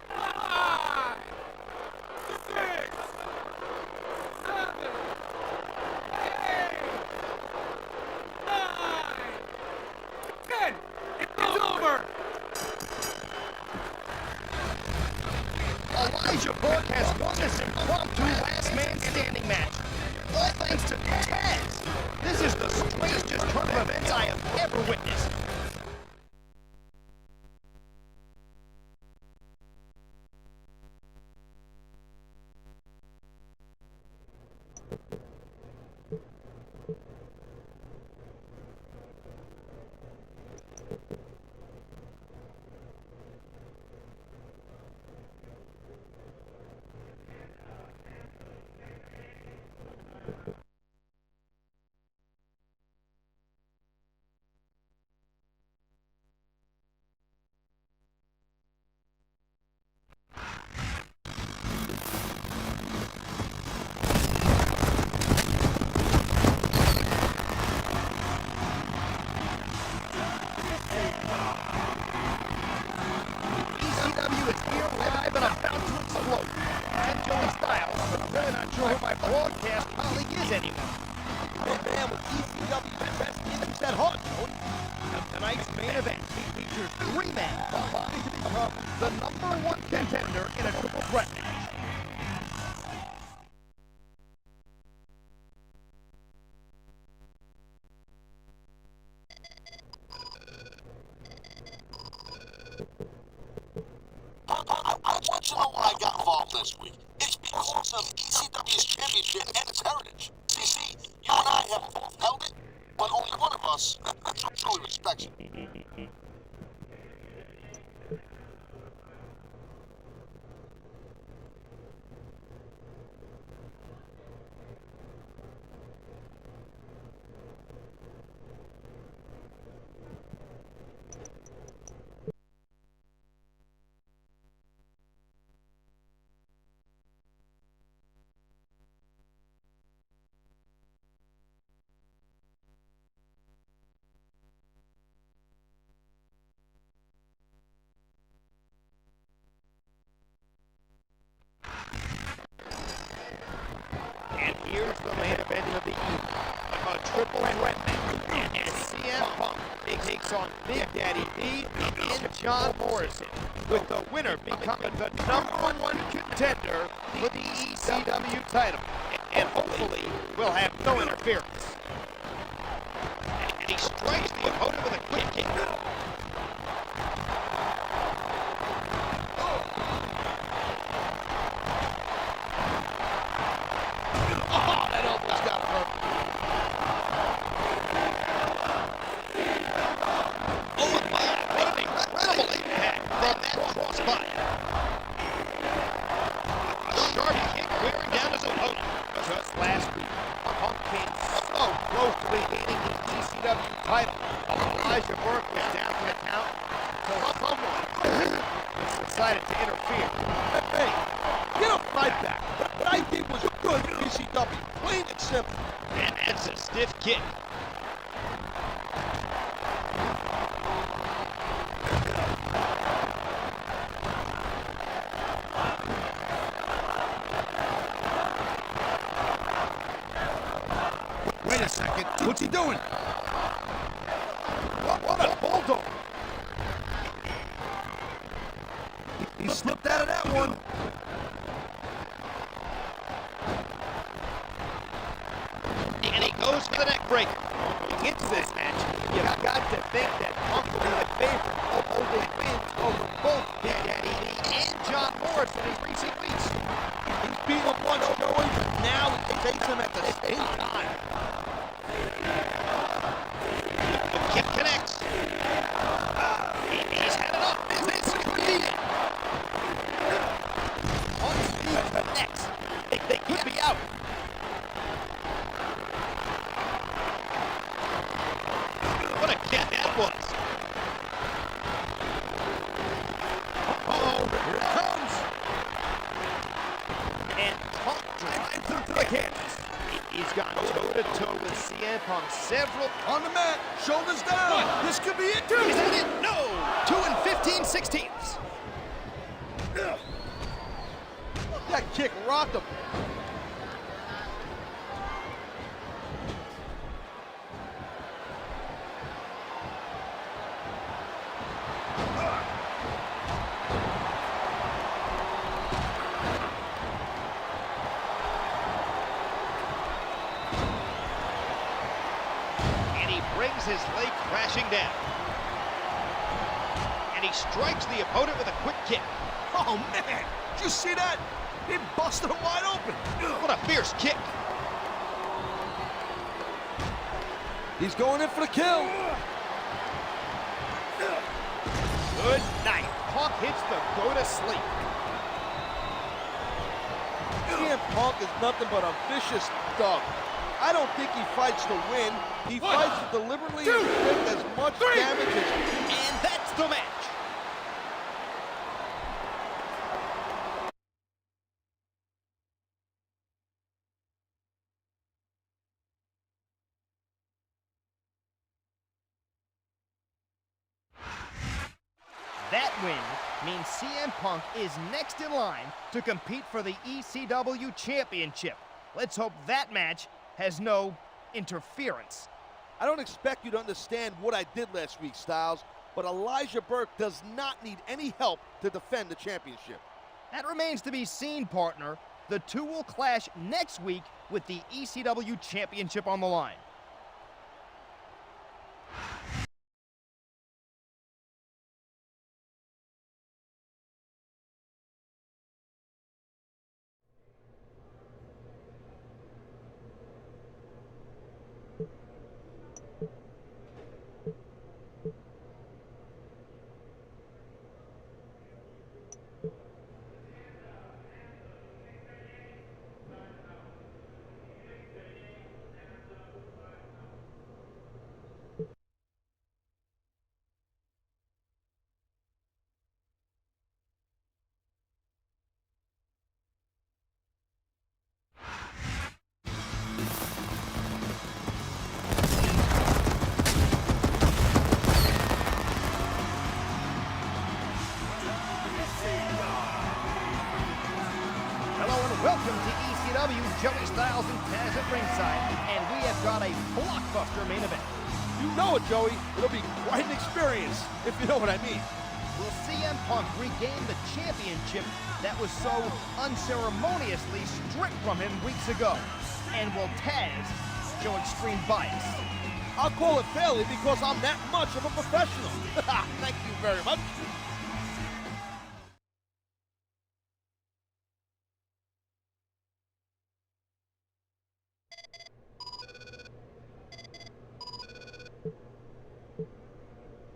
5, 6, 7, 8, 9, 10. It's over. Elijah Burke has won this impromptu last man standing match. All thanks to Taz. This is the strangest turn of events I have ever witnessed. ECW is here live and about to explode. I'm Joey Styles, but I'm really not sure who my broadcast colleague is anymore. The man with ECW's best image at heart, Joey. Now, tonight's main event features 3 men vying to become the #1 contender in a triple threat match. I want you to know why I got involved this week. It's because of ECW's championship and its heritage. See, you and I have both held it, but only one of us truly respects it. And here's the main event of the evening, a triple threat match. And CM Punk takes on Big Daddy V and John Morrison, with the winner becoming the #1 contender for the ECW title. And hopefully, we'll have no interference. And he strikes the opponent with a quick kick. Oh, that elbow's gotta hurt. Oh my, what an incredible impact from that crossbody. A sharp kick wearing down his opponent. Just last week, Punk came so close to retaining the ECW title. Elijah Burke was down for the count, so someone my back. What I did was good, ECW. Plain and simple. And that's a stiff kick. Wait a second. What's he doing? What a bulldog. He slipped out of that one. And he goes for the neck breaker. Into this match, you've got to think that Punk will be the favorite of holding wins over both Big Daddy Lee and John Morrison in recent weeks. He's beaten him once, Joey. Now he takes him at the same time. The kick connects. He's had enough business. Punk's knee connects. They could be out. What a kick that was. Oh, here it comes. And Punk drives him to the canvas. He's gone toe-to-toe with CM Punk several. On the mat, shoulders down. This could be it, too. Is that it? No! 2 and 15/16. That kick rocked him. And he brings his leg crashing down. And he strikes the opponent with a quick kick. Oh, man. Did you see that? He busted him wide open. What a fierce kick. He's going in for the kill. Good night. Punk hits the go to sleep. CM Punk is nothing but a vicious dog. I don't think he fights to win. He fights to deliberately inflict as much damage as... And that's the match. That win means CM Punk is next in line to compete for the ECW Championship. Let's hope that match has no interference. I don't expect you to understand what I did last week, Styles, but Elijah Burke does not need any help to defend the championship. That remains to be seen, partner. The two will clash next week with the ECW Championship on the line. Welcome to ECW, Joey Styles and Taz at ringside, and we have got a blockbuster main event. You know it, Joey. It'll be quite an experience, if you know what I mean. Will CM Punk regain the championship that was so unceremoniously stripped from him weeks ago? And will Taz show extreme bias? I'll call it failure because I'm that much of a professional. Thank you very much.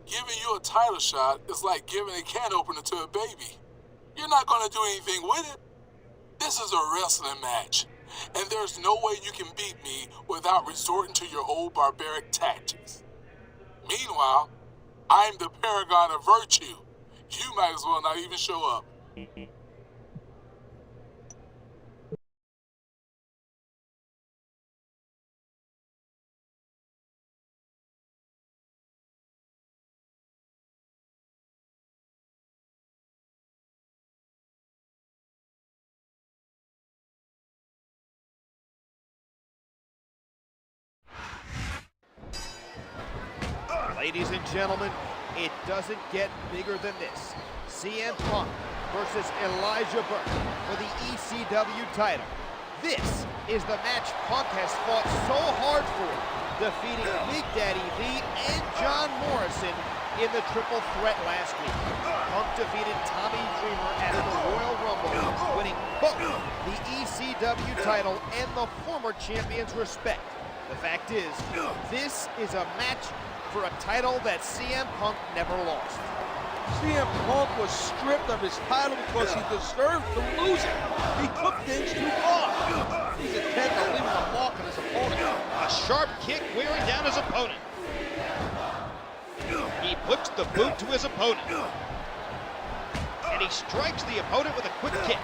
Giving you a title shot is like giving a can opener to a baby. You're not going to do anything with it. This is a wrestling match, and there's no way you can beat me without resorting to your old barbaric tactics. Meanwhile, I'm the paragon of virtue. You might as well not even show up. Ladies and gentlemen, it doesn't get bigger than this. CM Punk versus Elijah Burke for the ECW title. This is the match Punk has fought so hard for, defeating Big Daddy V and John Morrison in the triple threat last week. Punk defeated Tommy Dreamer at the Royal Rumble, winning both the ECW title and the former champion's respect. The fact is, this is a match for a title that CM Punk never lost. CM Punk was stripped of his title because he deserved to lose it. He took things too far. He's intent on leaving a mark on his opponent. A sharp kick wearing down his opponent. He puts the boot to his opponent. And he strikes the opponent with a quick kick.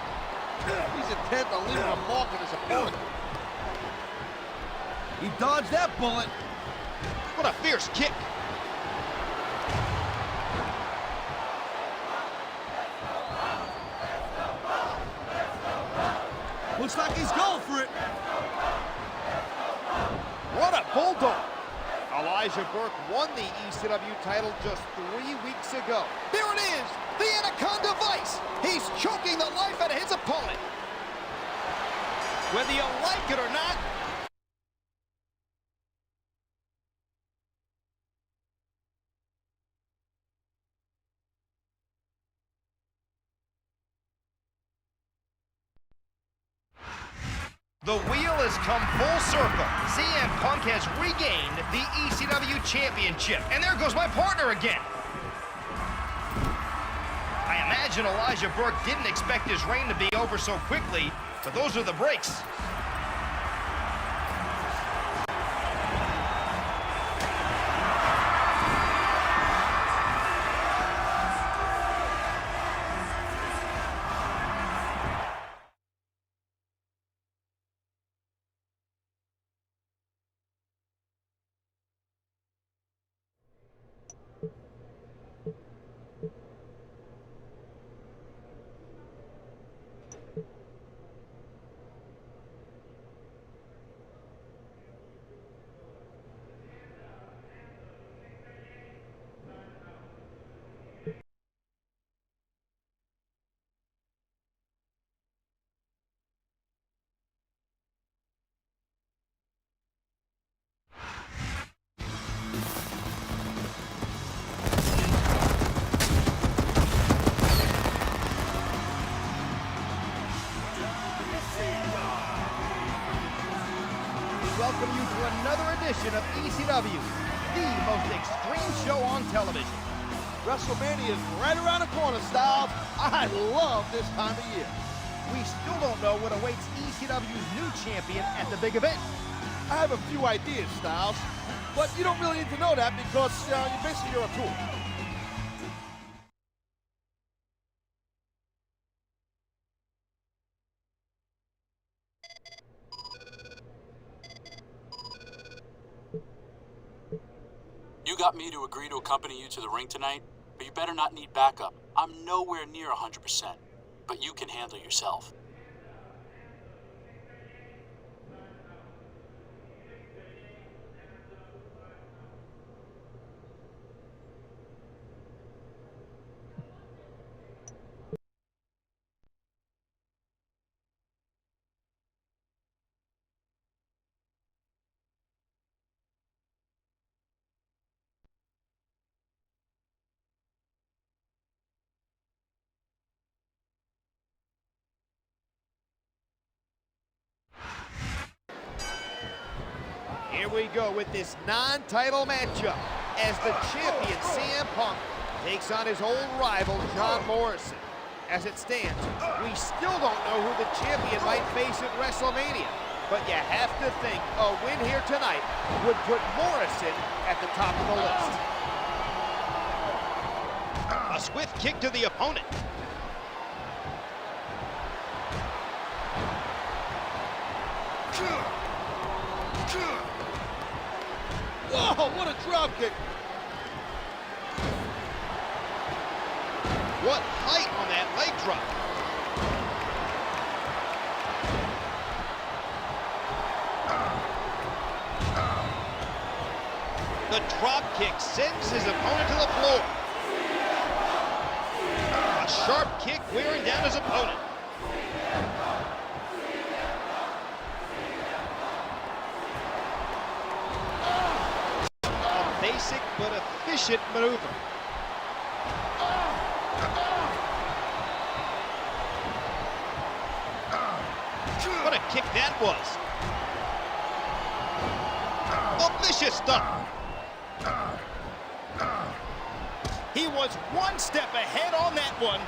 He's intent on leaving a mark on his opponent. He dodged that bullet. What a fierce kick. Looks like he's going for it. What a bulldog. Elijah Burke won the ECW title just 3 weeks ago. There it is, the Anaconda Vice. He's choking the life out of his opponent. Whether you like it or not, the wheel has come full circle. CM Punk has regained the ECW Championship. And there goes my partner again. I imagine Elijah Burke didn't expect his reign to be over so quickly, but those are the breaks. welcome you to another edition of ECW, the most extreme show on television. WrestleMania is right around the corner, Styles. I love this time of year. We still don't know what awaits ECW's new champion at the big event. I have a few ideas, Styles, but you don't really need to know that because basically you're a tool. You got me to agree to accompany you to the ring tonight, but you better not need backup. I'm nowhere near 100%, but you can handle yourself. Here we go with this non-title matchup as the champion CM Punk takes on his old rival John Morrison. As it stands, we still don't know who the champion might face at WrestleMania, but you have to think a win here tonight would put Morrison at the top of the list. A swift kick to the opponent. Whoa, what a drop kick. What height on that leg drop. The The drop kick sends his opponent to the floor. A sharp kick wearing down his opponent. A basic but efficient maneuver. What a kick that was. A vicious stuff. He was one step ahead on that one.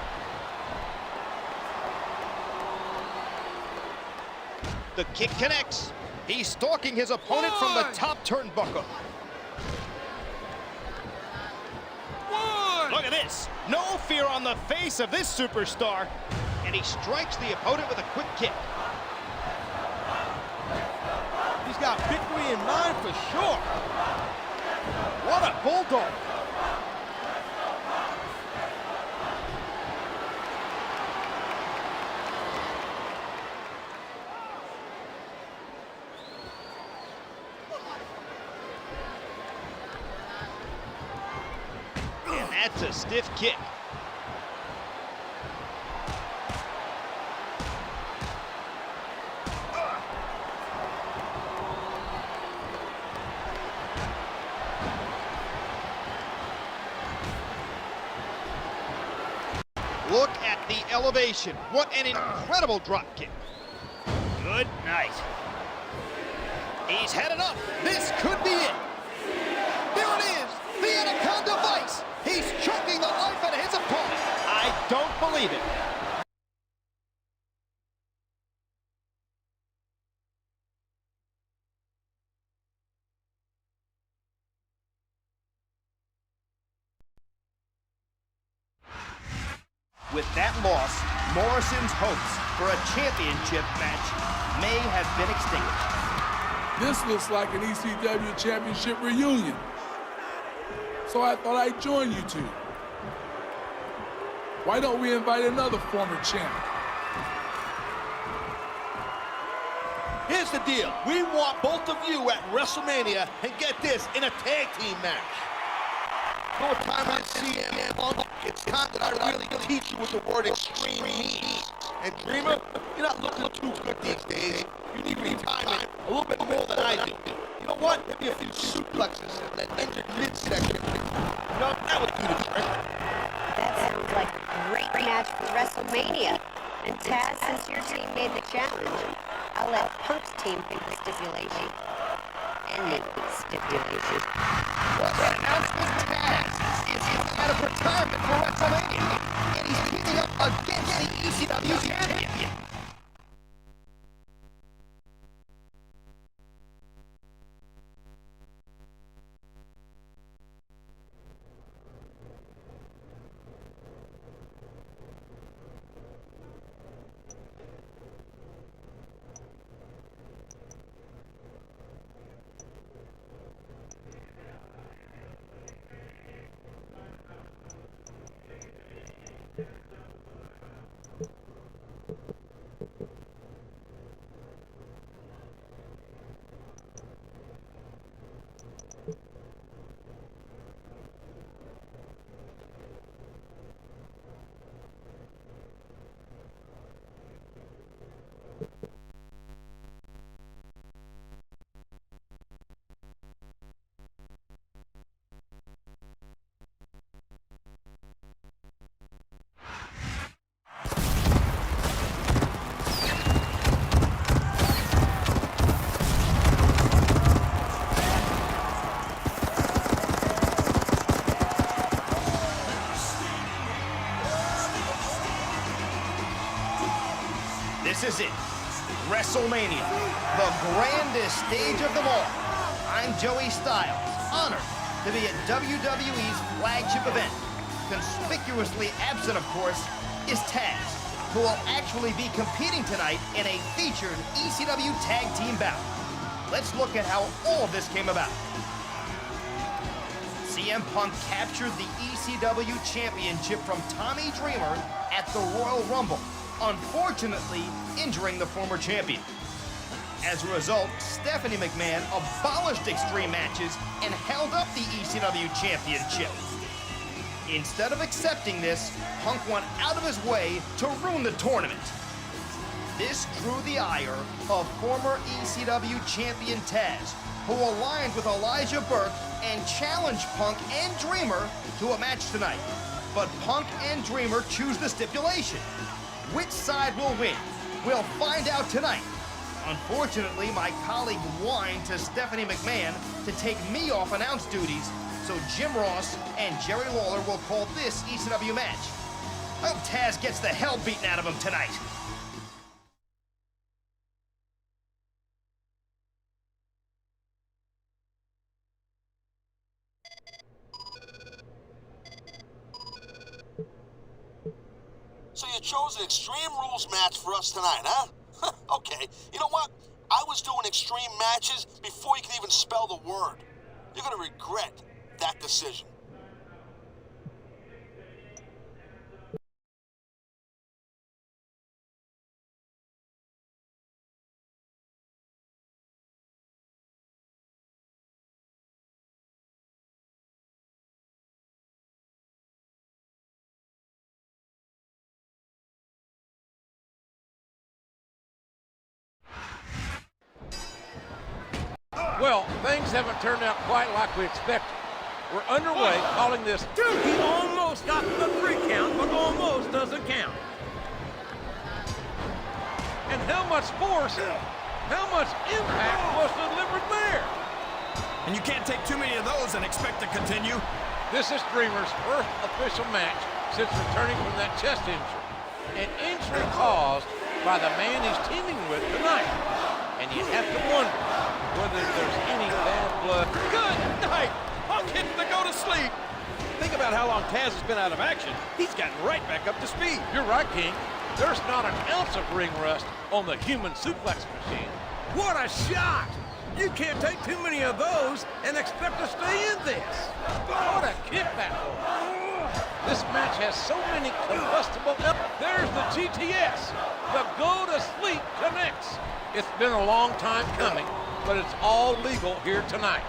The kick connects. He's stalking his opponent from the top turnbuckle. Look at this. No fear on the face of this superstar. And he strikes the opponent with a quick kick. He's got victory in mind for sure. What a bulldog. And that's a stiff kick. Look at the elevation. What an incredible drop kick. Good night. He's headed up. This could be it. There it is. The Anaconda Vice. He's choking the life out of his opponent. I don't believe it. With that loss, Morrison's hopes for a championship match may have been extinguished. This looks like an ECW championship reunion. So I thought I'd join you two. Why don't we invite another former champ? Here's the deal. We want both of you at WrestleMania, and get this, in a tag team match. No time I see CM Punk. It's time that I really teach you what the word extreme means. And Dreamer, you're not looking too good these days. You need retirement a little bit more than I do. You know what? Maybe a few suplexes and then end your midsection. You know, that would do the trick. That sounds like a great match for WrestleMania. And Taz, since your team made the challenge, I'll let Punk's team pick the stipulation. Any stipulation. Well, the announcement Taz is out of retirement for WrestleMania, and he's teaming up against the ECW champion. This is it, WrestleMania, the grandest stage of them all. I'm Joey Styles, honored to be at WWE's flagship event. Conspicuously absent, of course, is Taz, who will actually be competing tonight in a featured ECW tag team bout. Let's look at how all of this came about. CM Punk captured the ECW championship from Tommy Dreamer at the Royal Rumble, unfortunately injuring the former champion. As a result, Stephanie McMahon abolished extreme matches and held up the ECW Championship. Instead of accepting this, Punk went out of his way to ruin the tournament. This drew the ire of former ECW champion Taz, who aligned with Elijah Burke and challenged Punk and Dreamer to a match tonight. But Punk and Dreamer choose the stipulation. Which side will win? We'll find out tonight. Unfortunately, my colleague whined to Stephanie McMahon to take me off announce duties, so Jim Ross and Jerry Lawler will call this ECW match. I hope Taz gets the hell beaten out of him tonight. So you chose an Extreme Rules match for us tonight, huh? Okay, you know what? I was doing extreme matches before you could even spell the word. You're gonna regret that decision. Well, things haven't turned out quite like we expected. We're underway calling this... Dude, he almost got the 3 count, but almost doesn't count. And how much force, how much impact was delivered there? And you can't take too many of those and expect to continue. This is Dreamer's first official match since returning from that chest injury. An injury caused by the man he's teaming with tonight. And you have to wonder whether there's any bad blood. Good night! Punk hits the go to sleep. Think about how long Taz has been out of action. He's gotten right back up to speed. You're right, King. There's not an ounce of ring rust on the human suplex machine. What a shot! You can't take too many of those and expect to stay in this. What a kick that was. This match has so many combustible... There's the GTS. The Go to Sleep connects. It's been a long time coming, but it's all legal here tonight.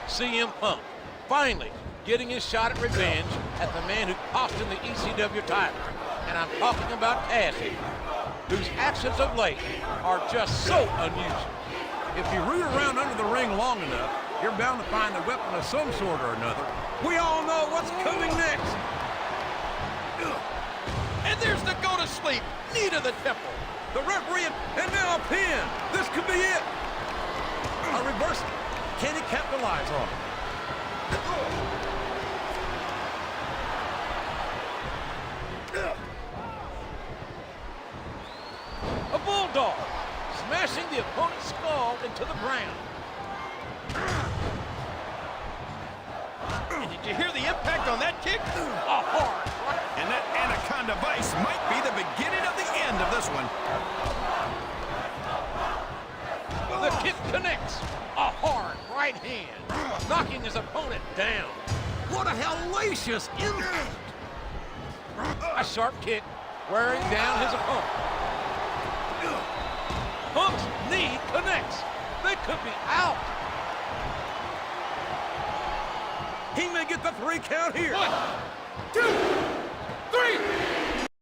CM Punk, finally getting his shot at revenge at the man who cost him the ECW title. And I'm talking about Taz here, whose actions of late are just so unusual. If you root around under the ring long enough, you're bound to find a weapon of some sort or another. We all know what's coming next. And there's the go to sleep, knee to the temple. The referee, and now a pin. This could be it. A reversal. Can he capitalize on it? A bulldog, smashing the opponent's skull into the ground. And did you hear the impact on that kick? A hard right. And that anaconda vice might be the beginning of the end of this one. The kick connects. A hard right hand, knocking his opponent down. What a hellacious impact! A sharp kick, wearing down his opponent. Punk's knee connects. They could be out. He may get the 3 count here. 1, 2, 3.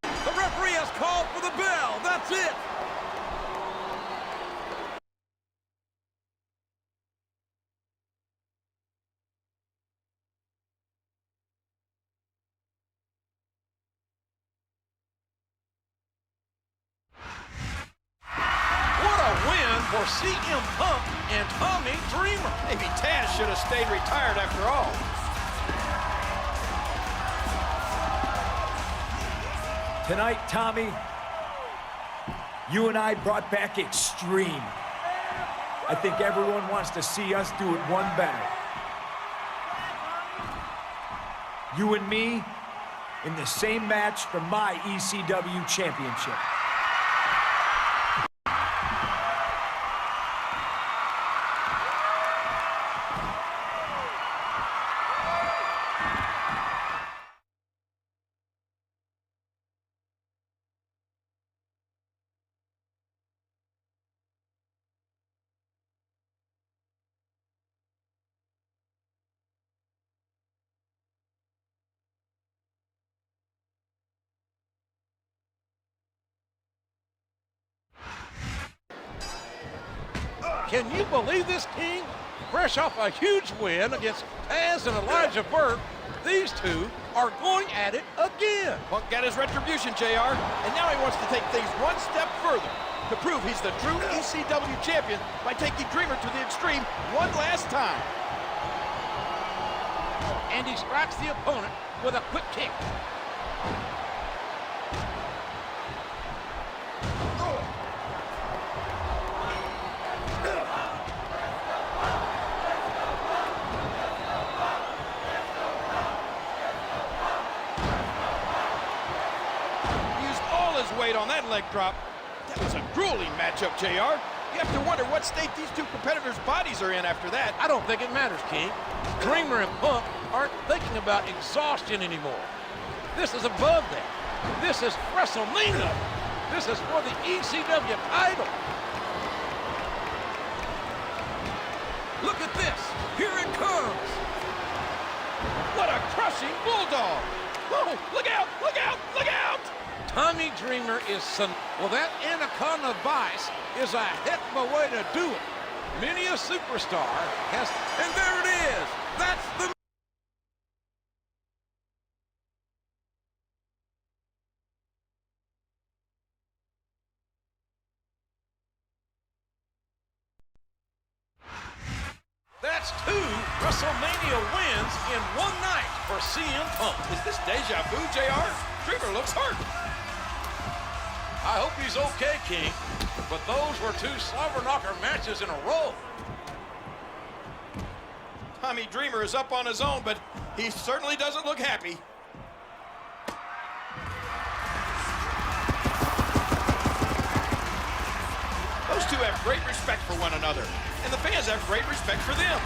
The referee has called for the bell. That's it. For CM Punk and Tommy Dreamer. Maybe Taz should have stayed retired after all. Tonight, Tommy, you and I brought back Extreme. I think everyone wants to see us do it one better. You and me in the same match for my ECW championship. Can you believe this, King? Fresh off a huge win against Taz and Elijah Burke, these two are going at it again. Punk got his retribution, JR, and now he wants to take things one step further to prove he's the true ECW champion by taking Dreamer to the extreme one last time. And he strikes the opponent with a quick kick. Weight on that leg drop. That was a grueling matchup, JR. You have to wonder what state these two competitors' bodies are in after that. I don't think it matters, King. Dreamer and Punk aren't thinking about exhaustion anymore. This is above that. This is WrestleMania. This is for the ECW title. Look at this. Here it comes. What a crushing bulldog. Whoa, look out, look out, look out! Tommy Dreamer is well, that Anaconda Vice is a heck of a way to do it. Many a superstar has, and there it is. That's the That's 2 WrestleMania wins in one night for CM Punk. Is this deja vu, JR? Dreamer looks hurt. I hope he's okay, King, but those were 2 slobber knocker matches in a row. Tommy Dreamer is up on his own, but he certainly doesn't look happy. Those two have great respect for one another, and the fans have great respect for them.